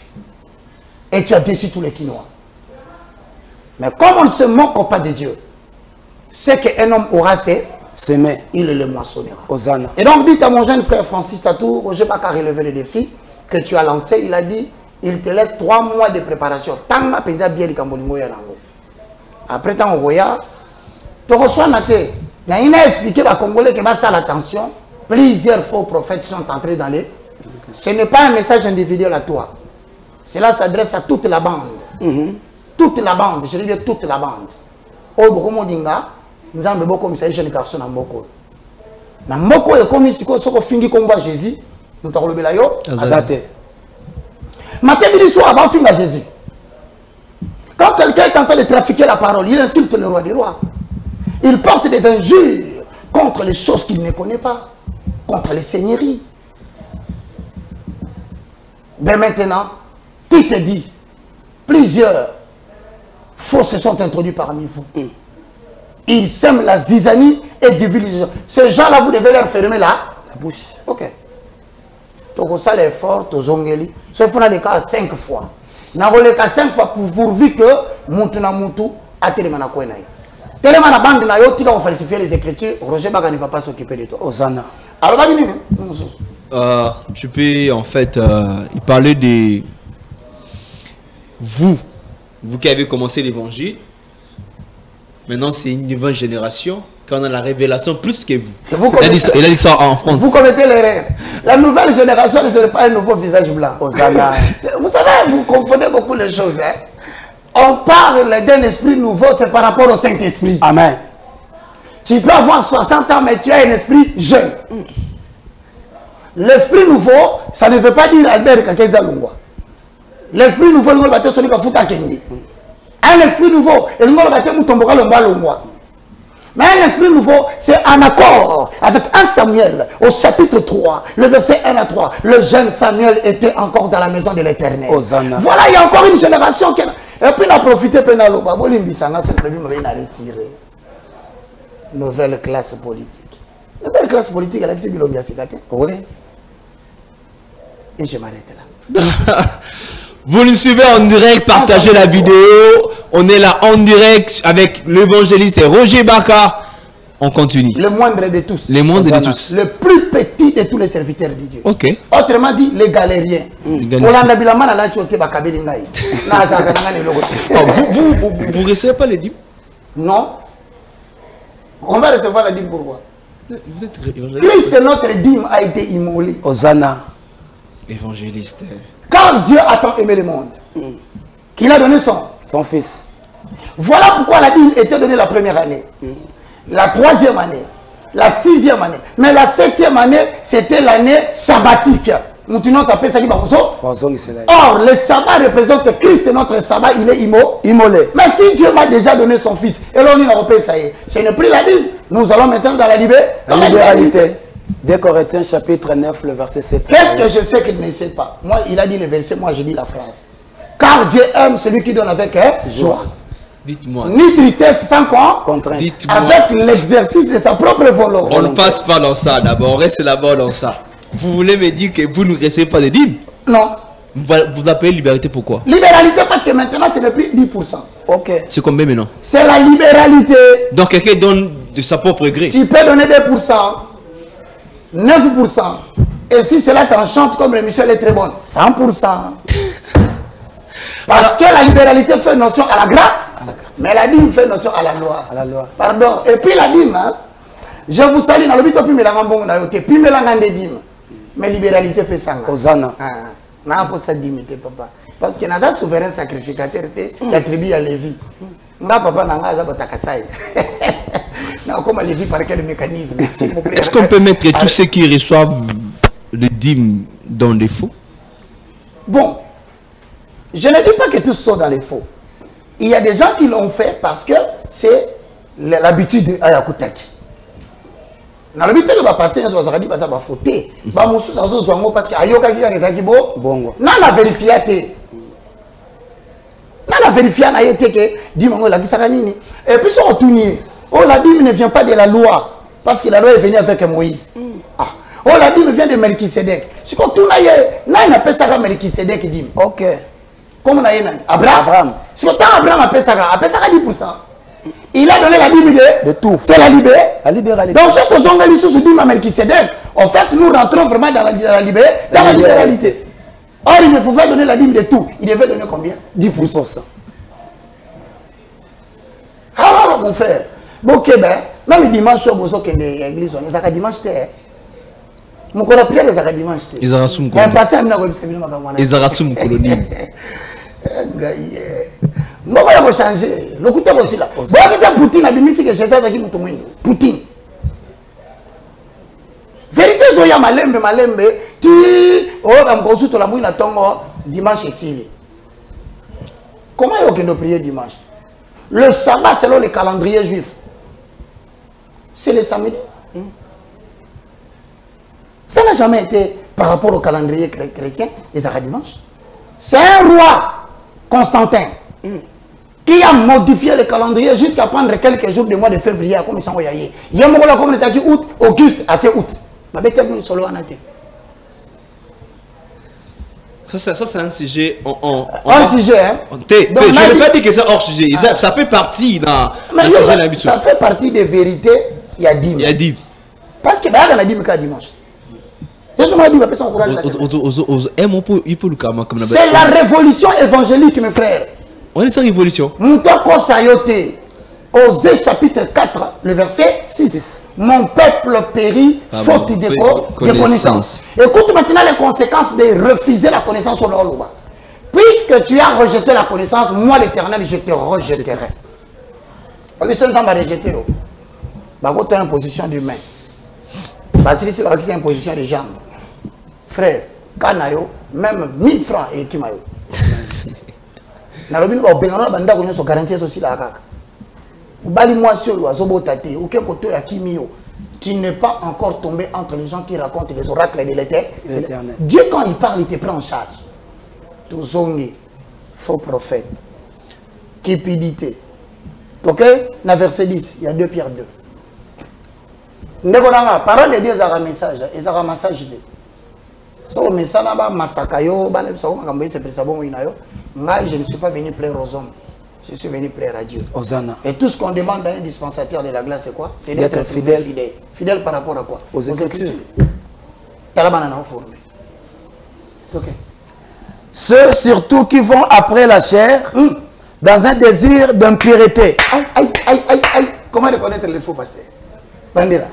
Et tu as déçu tous les Quinois. Mais comme on ne se moque pas de Dieu, c'est qu'un homme aura s'aimer, il le moissonnera. Hosanna. Et donc, dites à mon jeune frère Francis Tatou, Roger Baka a relevé le défi que tu as lancé. Il a dit, il te laisse 3 mois de préparation. Tanga penza bien les Kambolingo ya nango. Après, tant Roya, tu reçois Naté. Il a expliqué à Congolais que ça l'attention. Plusieurs faux prophètes sont entrés dans les. Ce n'est pas un message individuel à toi. Cela s'adresse à toute la bande. Toute la bande, je dis bien toute la bande. Oh, beaucoup de monde nous avons beaucoup comme ça, jeune garçon dans Moko. Dans Moko, et comme ici, quand on finit combat Jésus, nous avons le belayo. Azate. Matin, midi, soir, avant de finir Jésus. Quand quelqu'un est en train de trafiquer la parole, il insulte le roi des rois. Il porte des injures contre les choses qu'il ne connaît pas, contre les seigneuries. Mais maintenant, qui te dit, plusieurs faux se sont introduits parmi vous. Ils sèment la zizanie et divisent les gens. Ces gens-là, vous devez leur fermer la bouche. Ok. Donc, ça, l'effort, aux ongeli. Ce qu'on a le cas 5 fois. N'a le cas 5 fois pourvu que Moutuna Moutou a télémana Kouenaï. Télémana bande na yo, tu vas falsifier les écritures. Roger Baga ne va pas s'occuper de toi. Hosanna. Alors, tu peux en fait il parlait de vous qui avez commencé l'évangile. Maintenant c'est une nouvelle génération quand on a la révélation plus que vous. Il a dit ça en France. Vous commettez l'erreur. La nouvelle génération ne serait pas un nouveau visage blanc. Vous savez, vous confondez beaucoup les choses. Hein? On parle d'un esprit nouveau, c'est par rapport au Saint-Esprit. Amen. Tu peux avoir 60 ans, mais tu as un esprit jeune. L'esprit nouveau, ça ne veut pas dire Albert Kakenza Lungwa. L'esprit nouveau, il va te sonner Futa Kendi. Un esprit nouveau, il va te Mutomboka Lomba Lungwa. Mais un esprit nouveau, c'est en accord avec 1 Samuel, au chapitre 3, le verset 1 à 3. Le jeune Samuel était encore dans la maison de l'Éternel. Voilà, il y a encore une génération qui... Et puis, il a profité, il a retiré. Nouvelle classe politique. Nouvelle classe politique, elle a dit oui. Et je m'arrête là. Vous nous suivez en direct, partagez la vidéo. On est là en direct avec l'évangéliste Roger Baka. On continue. Le moindre de tous. Le moindre de tous. Le plus petit de tous les serviteurs de Dieu. Ok. Autrement dit, les galériens. Vous ne recevez pas les dîmes? Non. On va recevoir la dîme pourquoi? Vous êtes Christ, notre dîme, a été immolé. Hosanna. Évangéliste. Car Dieu a tant aimé le monde qu'il a donné son fils. Voilà pourquoi la dîme était donnée la première année, la 3e année, la 6e année. Mais la 7e année, c'était l'année sabbatique. Or, le sabbat représente Christ, notre sabbat, il est immolé. Mais si Dieu m'a déjà donné son fils, et là on a repris ça y est, ce n'est plus la dîme. Nous allons maintenant dans la libéralité. 2 Corinthiens chapitre 9, le verset 7. Qu'est-ce que je sais qu'il ne sait pas? Moi, il a dit le verset, moi je dis la phrase. Car Dieu aime celui qui donne avec joie. Dites-moi. Ni tristesse sans contrainte. Avec l'exercice de sa propre volonté. On ne passe pas dans ça d'abord, on reste d'abord dans ça. Vous voulez me dire que vous ne recevez pas de dîmes? Non. Vous appelez libéralité pourquoi? Libéralité parce que maintenant ce n'est plus 10%. Ok. C'est combien maintenant? C'est la libéralité. Donc quelqu'un donne de sa propre gré. Tu peux donner 2%, 9%. Et si cela t'enchante comme l'émission est très bonne, 100%. Parce que la libéralité fait notion à la grâce, mais la dîme fait notion à la loi. Pardon. Et puis la dîme, hein, je vous salue dans le but, puis mais libéralité fait ça. Hosanna. Non, pour ça dîme, papa. Parce que notre souverain sacrificateur était attribué à Lévi. Papa n'a pas takasai. Comment Lévi par quel mécanisme? Est-ce qu'on peut mettre tous ceux qui reçoivent le dîme dans les faux? Bon, je ne dis pas que tous sont dans les faux. Il y a des gens qui l'ont fait parce que c'est l'habitude de Ayakutaki. Dans le but que va passer, on va dire que ça va fauter. Parce que Ayoka qui a des bongo. Non, la vérifié. Non, la vérifié, on a été que Dimango la Gisaranini. Et puis, on tourne. Oh, la dîme ne vient pas de la loi. Parce que la loi est venue avec Moïse. Oh, la dîme vient de Melchisedec. Si on tourne, on appelle ça Melchisedec dîme. Ok. Comme on a Abraham. Si on Abraham appelle ça 10%. Il a donné la dîme de tout. C'est la libéralité. Donc, cette journaliste sous dîme à Melchisedec, en fait, nous rentrons vraiment dans la libéralité. Or, il ne pouvait donner la dîme de tout. Il devait donner combien? 10%. Ah, mon frère. Bon, ok, ben, même dimanche, on a l'église, on a dimanche. Mon corps a prié les dimanche. Ils ont rassoum colonie. Non, on va changer. Le coup de aussi là. Bon, Poutine a dit que j'ai ça Poutine. Vérité, Zoya Malembe, tu as la mouille dimanche ici. Comment il y a prier dimanche? Le sabbat, selon le calendrier juif, c'est le samedi. Ça n'a jamais été par rapport au calendrier chrétien, les arrêts dimanche. C'est un roi, Constantin, qui a modifié le calendrier jusqu'à prendre quelques jours du mois de février, comme ils sont voyés. Il y a un moment comme les août, Auguste, à août. Ça c'est un sujet. Un sujet, hein? Je ne veux pas dire que c'est hors sujet. Ça fait partie dans le sujet d'habitude. Ça fait partie des vérités. Il y a dîme. Parce que il y a dîme qu'à dimanche. C'est la révolution évangélique, mes frères. On est sur révolution. Osée chapitre 4, le verset 6. Mon peuple périt faute de connaissance. Écoute maintenant les conséquences de refuser la connaissance au Lord. Puisque tu as rejeté la connaissance, moi l'Éternel, je te rejetterai. Oui, c'est le temps de rejeter. C'est une position d'humain. Parce que c'est une position de jambes. Frère, Kanayo, même 1000 francs et Kimayo. Nalobino ba bengana banda ko nyoso garantie aussi la kaka. Bali moi sur l'oiseau tate, ou quel côté à Kimio. Tu n'es pas encore tombé entre les gens qui racontent les oracles de l'Éternel. Dieu, quand il parle, il te prend en charge. Tozongi, faux prophète. Cupidité. Ok? Dans verset 10, il y a 2 Pierre 2. Ndekonanga, parole de Dieu, il y a un message. Il y a un message. So, message, masakayo, je ne suis pas venu plaire aux hommes. Je suis venu plaire à Dieu. Hosanna. Et tout ce qu'on demande à un dispensateur de la glace, c'est quoi? C'est d'être fidèle. Fidèle par rapport à quoi? Aux Écritures. Okay. Ceux surtout qui vont après la chair, dans un désir d'impureté. Aïe. Comment reconnaître les faux pasteurs? Bandera.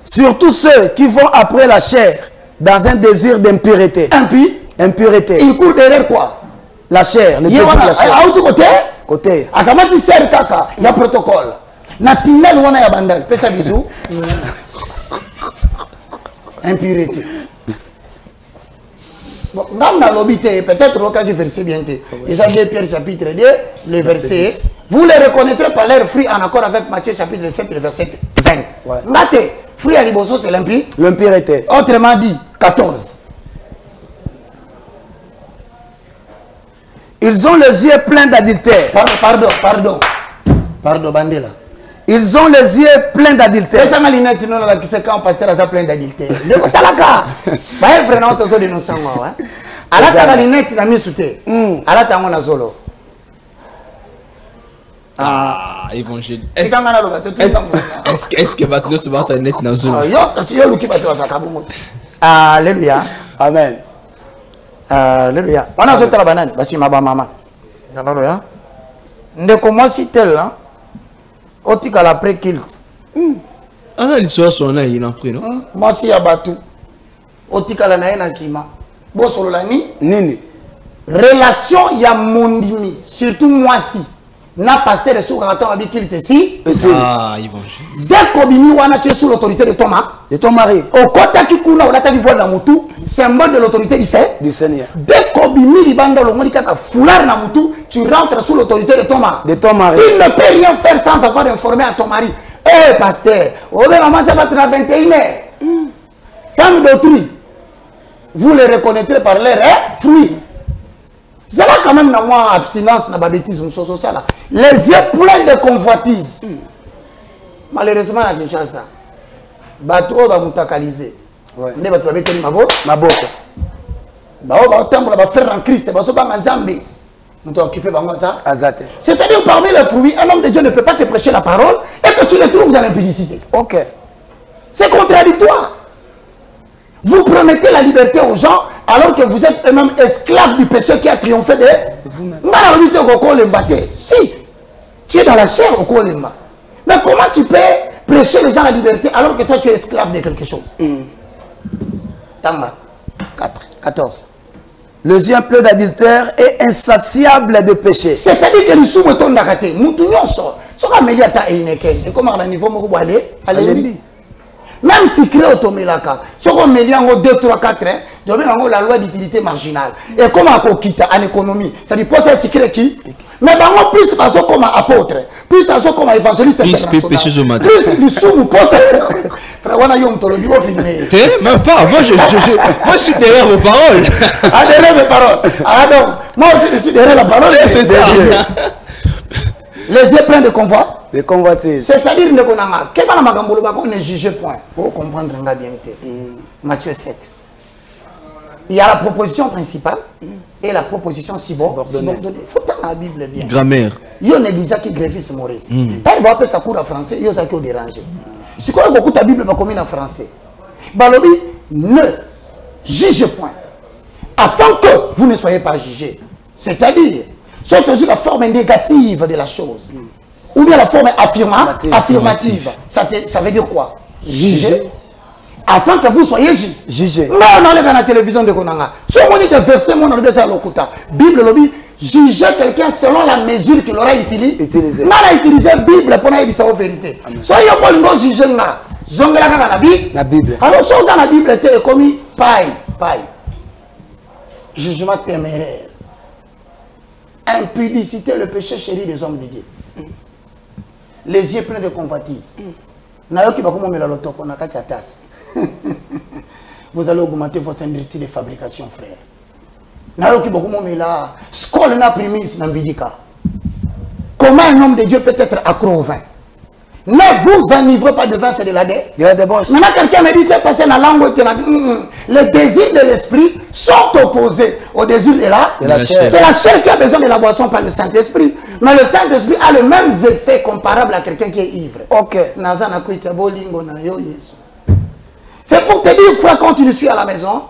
Surtout ceux qui vont après la chair, dans un désir d'impureté. Impureté. Il court derrière quoi? La chair, le désir de la chair. Côté. Akamati ser kaka, il y a protocole. Natinel wana ya bandal, pesa bisou. Impureté. Bon, dans la lobité, peut-être au cas du verset bien té. Ils ont dit Pierre chapitre 2, le verset. Vous les reconnaîtrez par leurs fruits en accord avec Matthieu chapitre 7, le verset 20. Ngate, fruit à liboso c'est l'impureté. Autrement dit, 14. Ils ont les yeux pleins d'adultère. Pardon, Bandela. Ils ont les yeux pleins d'adultère. C'est ça ma lunette, non, là, qui se quand pasteur a plein d'adultère. Le talaka. Bah, vraiment, tu as de nous sang, hein. Alors, tu as la lunette, tu as mis sous thé. Alors, tu as mon solo. Ah, évangile. Est-ce que maintenant tu vas être net dans une. Alléluia. Amen. Alléluia. On a jeté la banane. Basi ma maman. Alléluia. Ndeko moi si tel là. Otika la pré-kilt. Ah, l'histoire son là, il en pris, non? Moi si abatu. Otika la nae na sima. Bo solo la ni. Nini. Relation ya mondimi. Surtout moi si. Na pasteur de sous raton avec kilt ici. Ah, évangile. Dès qu'obini wana tu es sous l'autorité de ton mari. De ton mari. Au kota ki kuna on a ta vie voir dans mutu. Symbole de l'autorité du Seigneur. Dès qu'obini libanda lo ngoni kaka foulard na mutu, tu rentres sous l'autorité de ton mari. De ton mari. Tu ne peux rien faire sans avoir informé à ton mari. Eh pasteur, on va maman ça va être à 21h. Femme d'autrui. Vous les reconnaîtrez par leur fruits. C'est là quand même dans moi abstinence na babétisme social. Les yeux pleins de convoitise. Malheureusement à Kinshasa. Bato va mutakaliser. Ne bato va beteli maboko. Ba temple va faire en Christ, ba so ba nzambe. Nous t'occuper bango ça. C'est-à-dire parmi les fruits, un homme de Dieu ne peut pas te prêcher la parole et que tu le trouves dans l'impudicité. OK. C'est contradictoire. Vous promettez la liberté aux gens alors que vous êtes eux-mêmes esclaves du péché qui a triomphé de vous-même. Si, tu es dans la chair au Kolemba. Mais comment tu peux prêcher les gens la liberté alors que toi tu es esclave de quelque chose? Tanga 14. Les yeux pleins d'adultère et insatiables de péché. C'est-à-dire que nous sommes tous ratés. Nous tous sort. Ce qu'on met à Eineken. Et comment à niveau où aller? Même si créé automelaka, ce qu'on met en 2, 3, 4, la loi d'utilité marginale. Et comment on quitte en économie? Ça dit pas ça si créé qui? Mais plus parce comme apôtre, plus parce comme évangéliste international. Plus du sous ou pas ça. Frère, yom to le bureau filmé. Même pas. Moi je suis derrière vos paroles. Ah, derrière mes paroles. Ah donc, moi aussi je suis derrière la parole. C'est ça. Les yeux pleins de convoi. De convoitise. C'est-à-dire qu'on ne juge point. Pour comprendre bien. Matthieu 7. Il y a la proposition principale et la proposition subordonnée. Il faut que la Bible bien. Grammaire. Il y a un négligent qui greffise Maurice. Quand il va appeler sa cour en français, il y a ça qui est dérangé. Si vous avez beaucoup de Bible, comme en français. Balobi, ne juge point. Afin que vous ne soyez pas jugés. C'est-à-dire, c'est aussi la forme négative de la chose. Ou bien la forme affirmative. Ça veut dire quoi? Juger. Afin que vous soyez jugés. Non, on enlève la télévision de Konanga. Si on dit que verset, on a déjà l'okuta. Bible lobby, juger quelqu'un selon la mesure qu'il aura utilisée. On a utilisé la Bible pour dire sa vérité. Soyez pas le juger là. La Bible. Alors, chose dans la Bible était commis paille. Jugement téméraire. Impudicité, le péché chéri des hommes de Dieu. les yeux pleins de convoitise. Nayoki bakomo mela lotoko na kati ya tasse. Vous allez augmenter votre industrie de fabrication, frère. Nayoki bakomo mela skol na primis na mbidika. Comment un homme de Dieu peut être accro au vin? Ne vous enivrez pas de vin, c'est de la dette. Il y a des bosses. Maintenant, quelqu'un me dit, tu es passé dans la langue, les désirs de l'esprit sont opposés aux désirs de la chair. C'est la chair qui a besoin de la boisson, pas le Saint-Esprit. Mais le Saint-Esprit a les mêmes effets comparables à quelqu'un qui est ivre. Ok. C'est pour te dire, frère, quand tu le suis à la maison,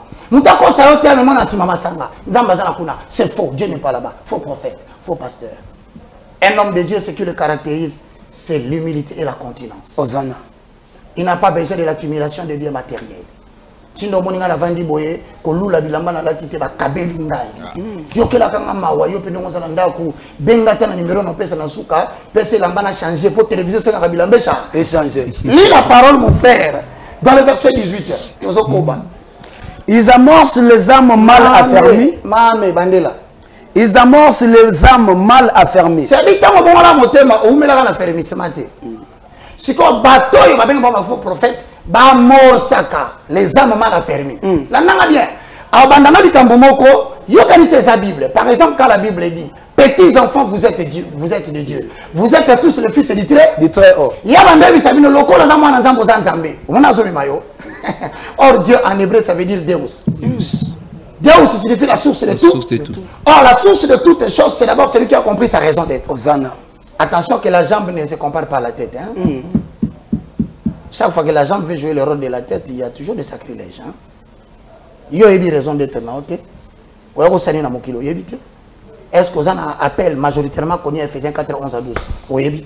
c'est faux, Dieu n'est pas là-bas. Faux prophète, faux pasteur. Un homme de Dieu, ce qui le caractérise, c'est l'humilité et la continence. Hosanna. Il n'a pas besoin de l'accumulation de biens matériels. Si nous avons dit boye, que nous la bilamba na la tite ba kabeli ngai. Yo ke la kanga mawa yo pe ndongo na ndaku benga tana numéro no pesa na suka, pesa lamba na changer pour télévision c'est ka bilamba cha. Échanger. Lis la parole mon frère dans le verset 18. Ils amorcent les âmes mal affermies. Mame bandela. Ils amorcent les âmes mal affermies. C'est-à-dire que bon la motema ou mela na fermissement te. Si ko bateau il va bien pas faux prophète. Ba morsaka les âmes mal affermies. La nanga bien. Abandana du kambomoko, yo kanise sa Bible. Par exemple quand la Bible dit petits enfants vous êtes Dieu, vous êtes de Dieu. Vous êtes tous le fils du très haut. Ya bande bi sabino lokola za mwana nzambo za nzambe. Umona zo mimayo. Or Dieu en hébreu ça veut dire Deus. Deus signifie la source de tout. Or la source de toutes les choses c'est d'abord celui qui a compris sa raison d'être. Hosanna. Attention que la jambe ne se compare pas à la tête. Hein? Chaque fois que la jambe veut jouer le rôle de la tête, il y a toujours des sacrilèges. Hein? Il y a eu raison d'être là. Est-ce que vous avez un appel majoritairement connu Ephésiens 4, 11 à 12? Vous avez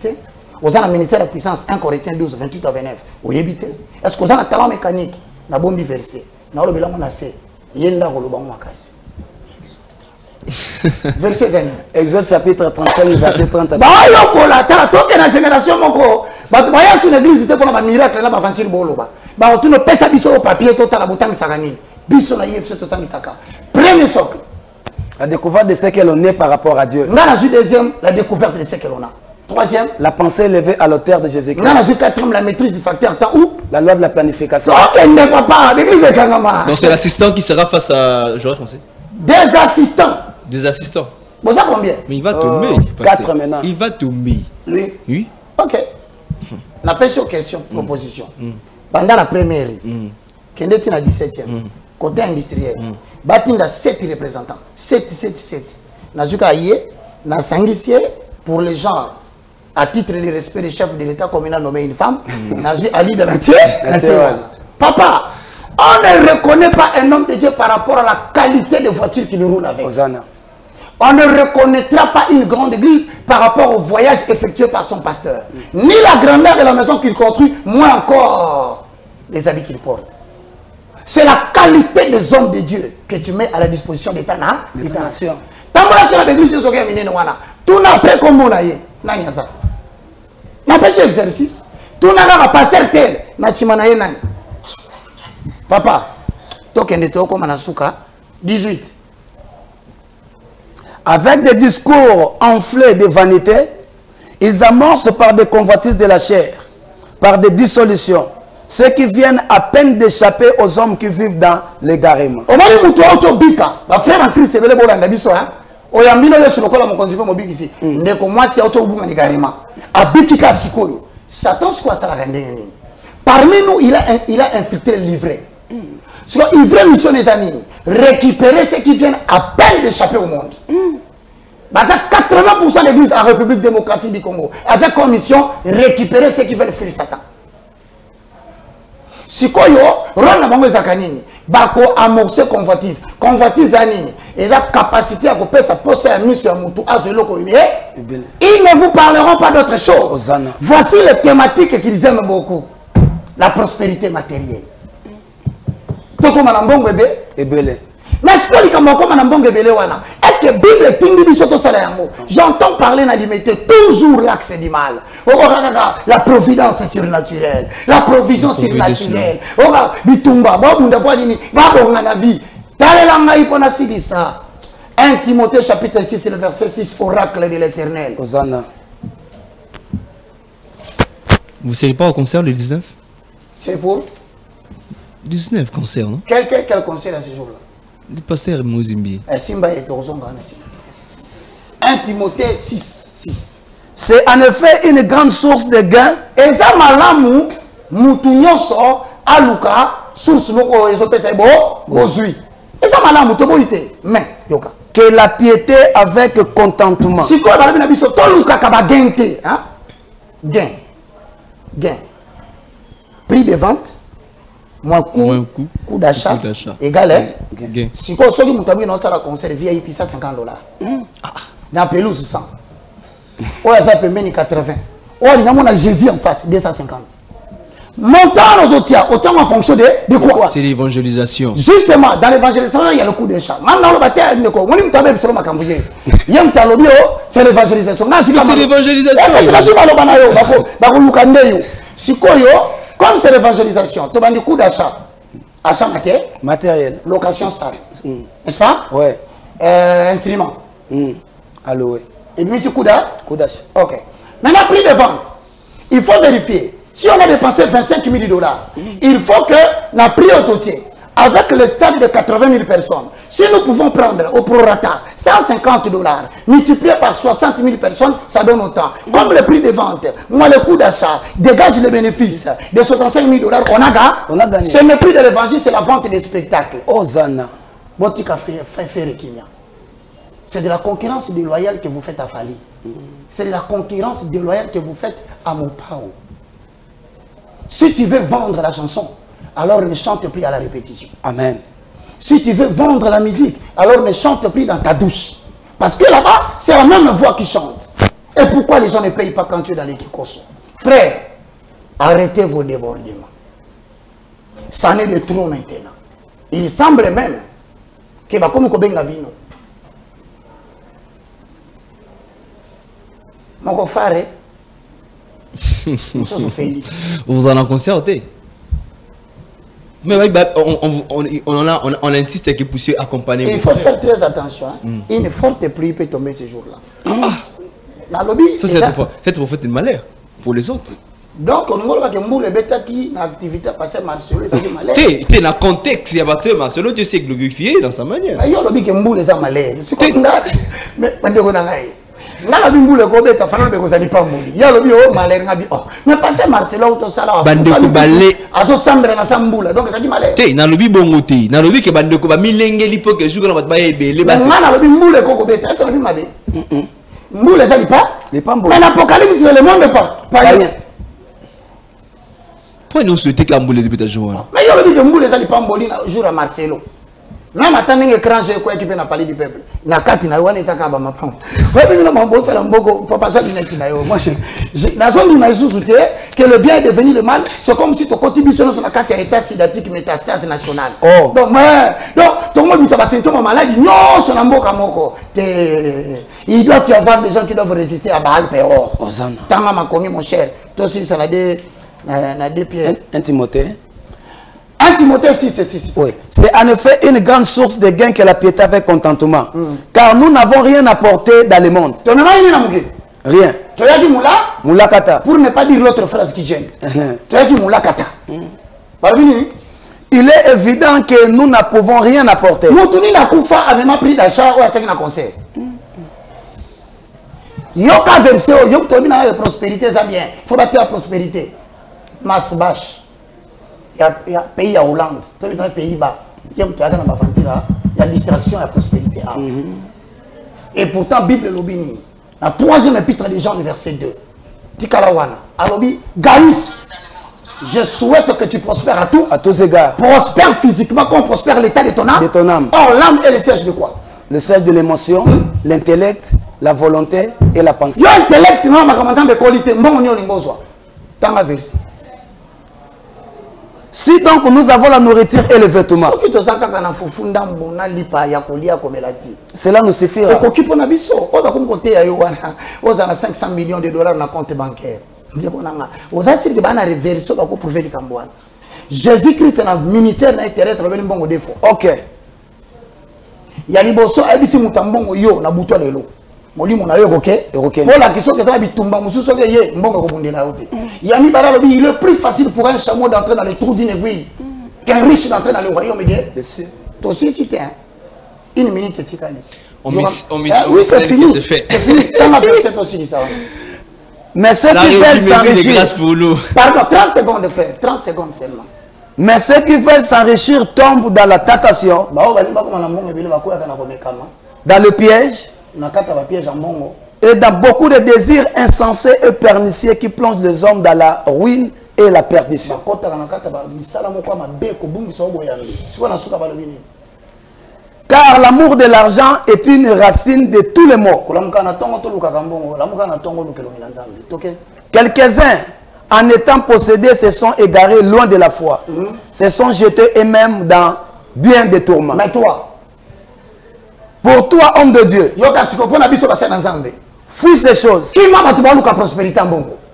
vous avez un ministère de puissance 1 Corinthiens 12, 28 à 29. Vous avez est-ce que vous avez un talent mécanique? Vous avez un bon verset. Vous avez un verset. Verset 20. Exode chapitre 35, verset 30. Bah, la génération, bah, tu voyais sur l'église, c'était pour un miracle, là, bah, aventure bolo, bah, tu ne pèses pas au papier, tout à la bouteille, ça gagne. Biso na yef, tout à l'isaka. Premier socle. La découverte de ce que l'on est par rapport à Dieu. Deuxième, la découverte de ce que l'on a. Troisième, la pensée élevée à l'auteur de Jésus-Christ. Quatrième, la maîtrise du facteur temps ou la loi de la planification. Donc c'est l'assistant qui sera face à... J'aurais français. Des assistants. Des assistants. Bon, ça combien? Mais il va tomber. 4 maintenant. Il va tomber. Oui. Oui. Ok. On appelle sur question, proposition. Pendant la première, qui est à 17e, côté industriel, Batinda 7 représentants. 7. Nazuka Yé, Nasangissier, pour les gens, à titre de respect des chefs de l'État, comme il a nommé une femme, Nazu Ali de la Papa, on ne reconnaît pas un homme de Dieu par rapport à la qualité de voiture qu'il roule avec. Hosanna. On ne reconnaîtra pas une grande église par rapport au voyage effectué par son pasteur. Ni la grandeur de la maison qu'il construit, moins encore les habits qu'il porte. C'est la qualité des hommes de Dieu que tu mets à la disposition de ta nation. Tant que la église de Zoga Minénoana, tout n'a pas comme on a eu. N'a pas ce exercice. Tout n'a pas pasteur tel. Papa, token de toi comme Anasuka, 18. Avec des discours enflés de vanité, ils amorcent par des convoitises de la chair, par des dissolutions, ceux qui viennent à peine d'échapper aux hommes qui vivent dans l'égarement. Frère en Christ, parmi nous, il a infiltré l'ivraie. Sur l'ivraie mission des amis, récupérer ceux qui viennent à peine d'échapper au monde. 80% de l'église en République démocratique du Congo avec comme mission récupérer ceux qui veulent fuir Satan. Si koyo rona bango zakanini bako amorcer convoitise anini et a capacité à couper sa poste à mission mutu azelo ko ils ne vous parleront pas d'autre chose. Voici les thématiques qu'ils aiment beaucoup. La prospérité matérielle. Toko manambongo bébé. Mais est-ce que la Bible est j'entends parler dans l'imité toujours l'axe du mal. La providence surnaturelle, la provision surnaturelle. 1 Timothée chapitre 6, le verset 6, oracle de l'Éternel. Vous ne serez pas au concert le 19? C'est pour 19 concerts, non? Quel concert à ce jour-là? Le pasteur Mozimbi. Simba et Torzonga. 1 Timothée 6. C'est en effet une grande source de gain. Et ça, malamu, mutunyoso, aluka, source moko ezopesa bo, bozui. Et ça, malamu, to boite. Mais, yoka. Que la piété avec contentement. Si quoi, balabi na biso, to luka kaba gente, hein? Gain. Prix de vente, moins coût d'achat, égal, hein? Gain. Si quoi, celui qui m'a ça la concert, VIP, ça $50. Dans pelouse 100. Oh, ça peut mener 80. Oh, il y a Jésus en face, 250. Montant aux autres, autant en fonction de quoi? C'est l'évangélisation. Justement, dans l'évangélisation, il y a le coup d'achat. Maintenant, le bataille, c'est l'évangélisation. C'est l'évangélisation. Comme c'est l'évangélisation, tu as du coup d'achat. Achat matériel. Location salle. N'est-ce pas? Ouais. Instrument. Alloué. Et puis, c'est coup d'achat. Ok. Maintenant, prix de vente. Il faut vérifier. Si on a dépensé 25 000 $, il faut que la prix au total, avec le stade de 80 000 personnes, si nous pouvons prendre au prorata 150 $, multiplié par 60 000 personnes, ça donne autant. Comme le prix de vente, moi le coût d'achat dégage le bénéfice de 65 000 $, on a gagné. C'est le prix de l'évangile, c'est la vente des spectacles. Hosanna. C'est de la concurrence déloyale que vous faites à Fali. C'est de la concurrence déloyale que vous faites à Mopao. Si tu veux vendre la chanson, alors ne chante plus à la répétition. Amen. Si tu veux vendre la musique, alors ne chante plus dans ta douche. Parce que là-bas, c'est la même voix qui chante. Et pourquoi les gens ne payent pas quand tu es dans les kikosos? Frère, arrêtez vos débordements. Ça n'est de trop maintenant. Il semble même que comme Kobenga Bino. Mon frère, vous en concertez. Mais on insiste que vous puissiez accompagner. Il faut faire très attention. Une forte pluie peut tomber ce jour-là. Ça, c'est pour faire du malheur pour les autres. Donc, on voit que Mboule est qui l'activité passée Marcelo, ça dit malheur. Tu es dans le contexte, il y a battu Marcelo, tu sais glorifier dans sa manière. Il y a que Mboule est malheur. C'est comme ça. Mais nala bimbule ko beta fana be ko zali pa muli ya lobi o malere ngabi oh mais passer Marcelo to sala bandeko balé azo sambra na sambula donc ça dit malere te na lobi bongo te na lobi ke bandeko ba milengeli po ke jour na ba ebele ba nala lobi mbule ko beta est lobi mabe mbule zali pas les pas mais l'apocalypse c'est le monde pas rien. Pourquoi nous souhaitons que la mboule de jour mais ya lobi que mbule zali pas mboli na jour à Marcelo. Même attendant que écran j'ai quoi équipe n'a parlé du peuple. Na kati na wana isaka ba mapam. Ouais mais non mambo ça l'amboko papa ça bineti na yo. Moi je la zone na sous-souté que le bien est devenu le mal, c'est comme si tu contribues sur la carte état sidatique métastase nationale. Oh. Donc tout le monde ça va symptôme maladie. Non, sur l'amboka moko. Il doit y avoir des gens qui doivent résister à Baal Péor. Hosanna. Tanga ma connu mon cher. Toi aussi ça a des pieds. Un Timothée. 1 Timothée 6. Oui. C'est en effet une grande source de gain que la piété avec contentement. Car nous n'avons rien apporté dans le monde. Rien. Moulakata. Pour ne pas dire l'autre phrase qui gêne. Tu as dit Moulakata. Il est évident que nous ne pouvons rien apporter. Nous avons pris d'achat ou à conseil. Yoka verset, yoka prospérité, ça bien. Il faut battre la prospérité. Masse bâche. Il y a pays à Hollande, dans les Pays-Bas, il y a distraction et prospérité. Et pourtant, la Bible l'obéit. La 3e épître des Jean, le verset 2. Tikalawana, Alobi, Gaius, je souhaite que tu prospères à tous égards. Prospère physiquement comme prospère l'état de ton âme. Or, l'âme est le siège de quoi? Le siège de l'émotion, l'intellect, la volonté et la pensée. L'intellect, non, ma commandant de qualité, bon, on y a verset. Si donc nous avons la nourriture et le vêtement, cela nous suffira. 500 millions de dollars dans le compte bancaire. Jésus-Christ est dans le ministère terrestre. Ok. Il y a des gens qui ont molimo na yo roké pour la question que ça bitumba mususu que ye mbongo ko bundela ote yami bala lobi il est plus facile pour un chameau d'entrer dans les trous d'une aiguille qu'un riche d'entrer dans le royaume de Dieu. Toi aussi si t'es une minute c'est tikali oui c'est fini c'est fini on a fait aussi dit ça. Mais ceux qui veulent s'enrichir pardon 30 secondes frère 30 secondes seulement. Mais ceux qui veulent s'enrichir tombent dans la tentation, dans le piège, et dans beaucoup de désirs insensés et pernicieux qui plongent les hommes dans la ruine et la perdition. Car l'amour de l'argent est une racine de tous les maux. Quelques-uns, en étant possédés, se sont égarés loin de la foi. Se sont jetés eux-mêmes dans bien des tourments. Mais toi, pour toi, homme de Dieu, fuis ces choses.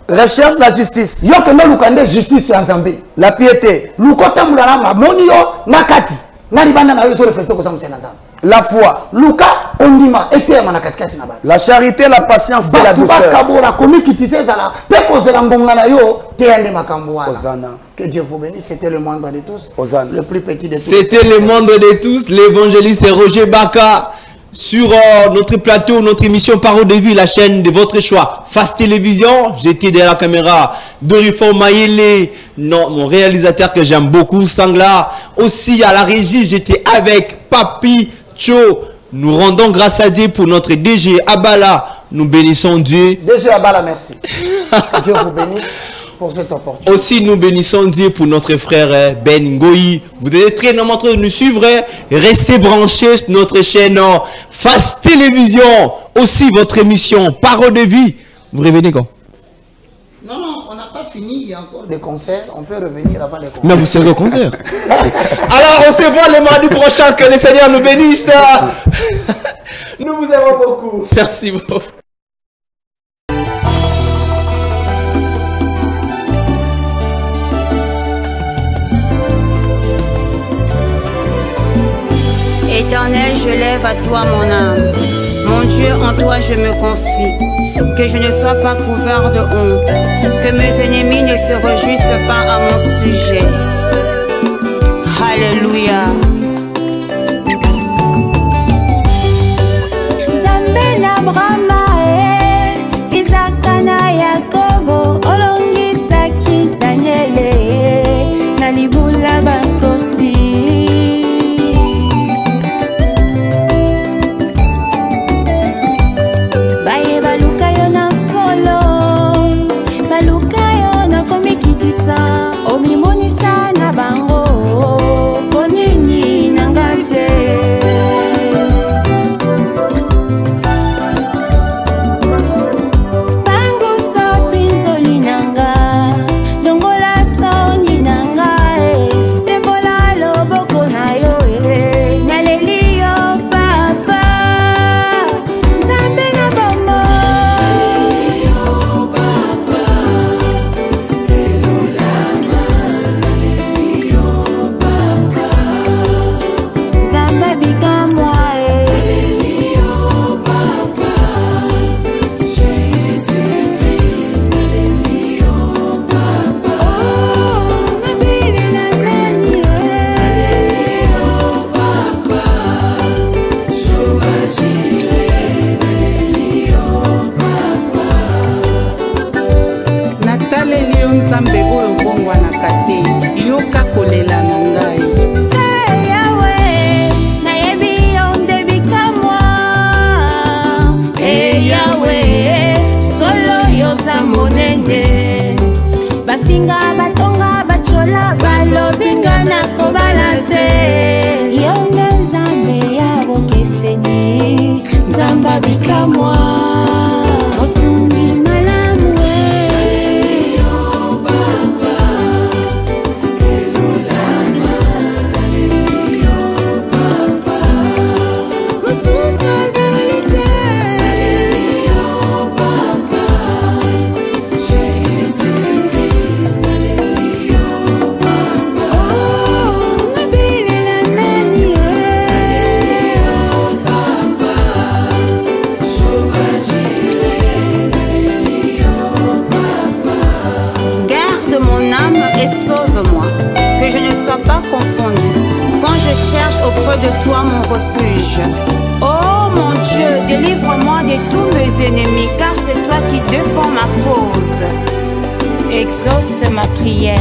Recherche la justice, la piété, la foi, la charité, la patience et la douceur. Hosanna. Que Dieu vous bénisse. C'était le moindre de tous. Hosanna. Le plus petit de tous. C'était le moindre de tous, l'évangéliste Roger Baka. Sur notre plateau, notre émission Parole de vie, la chaîne de votre choix. Face Télévision, j'étais derrière la caméra. Dorifor Mayele, non, mon réalisateur que j'aime beaucoup, Sangla. Aussi à la régie, j'étais avec Papi Cho. Nous rendons grâce à Dieu pour notre DG Abala. Nous bénissons Dieu. DG Abala, merci. Que Dieu vous bénisse pour cette opportunité. Aussi, nous bénissons Dieu pour notre frère Ben Ngoyi. Vous êtes très nombreux de nous suivre. Restez branchés sur notre chaîne Face Télévision. Aussi, votre émission Parole de vie. Vous revenez quand? Non, non, on n'a pas fini. Il y a encore des concerts. On peut revenir avant les concerts. Mais vous serez au concert. Alors, on se voit le mardi prochain. Que le Seigneur nous bénisse. Nous vous aimons beaucoup. Merci beaucoup. Éternel, je lève à toi mon âme. Mon Dieu, en toi je me confie. Que je ne sois pas couvert de honte. Que mes ennemis ne se réjouissent pas à mon sujet. Alléluia. Zambena Brahma, Isaac na Yakobo, Olongisaki Daniele, Nalibula Bakosi. auprès de toi mon refuge. Oh mon Dieu, délivre-moi de tous mes ennemis, car c'est toi qui défends ma cause. Exauce ma prière.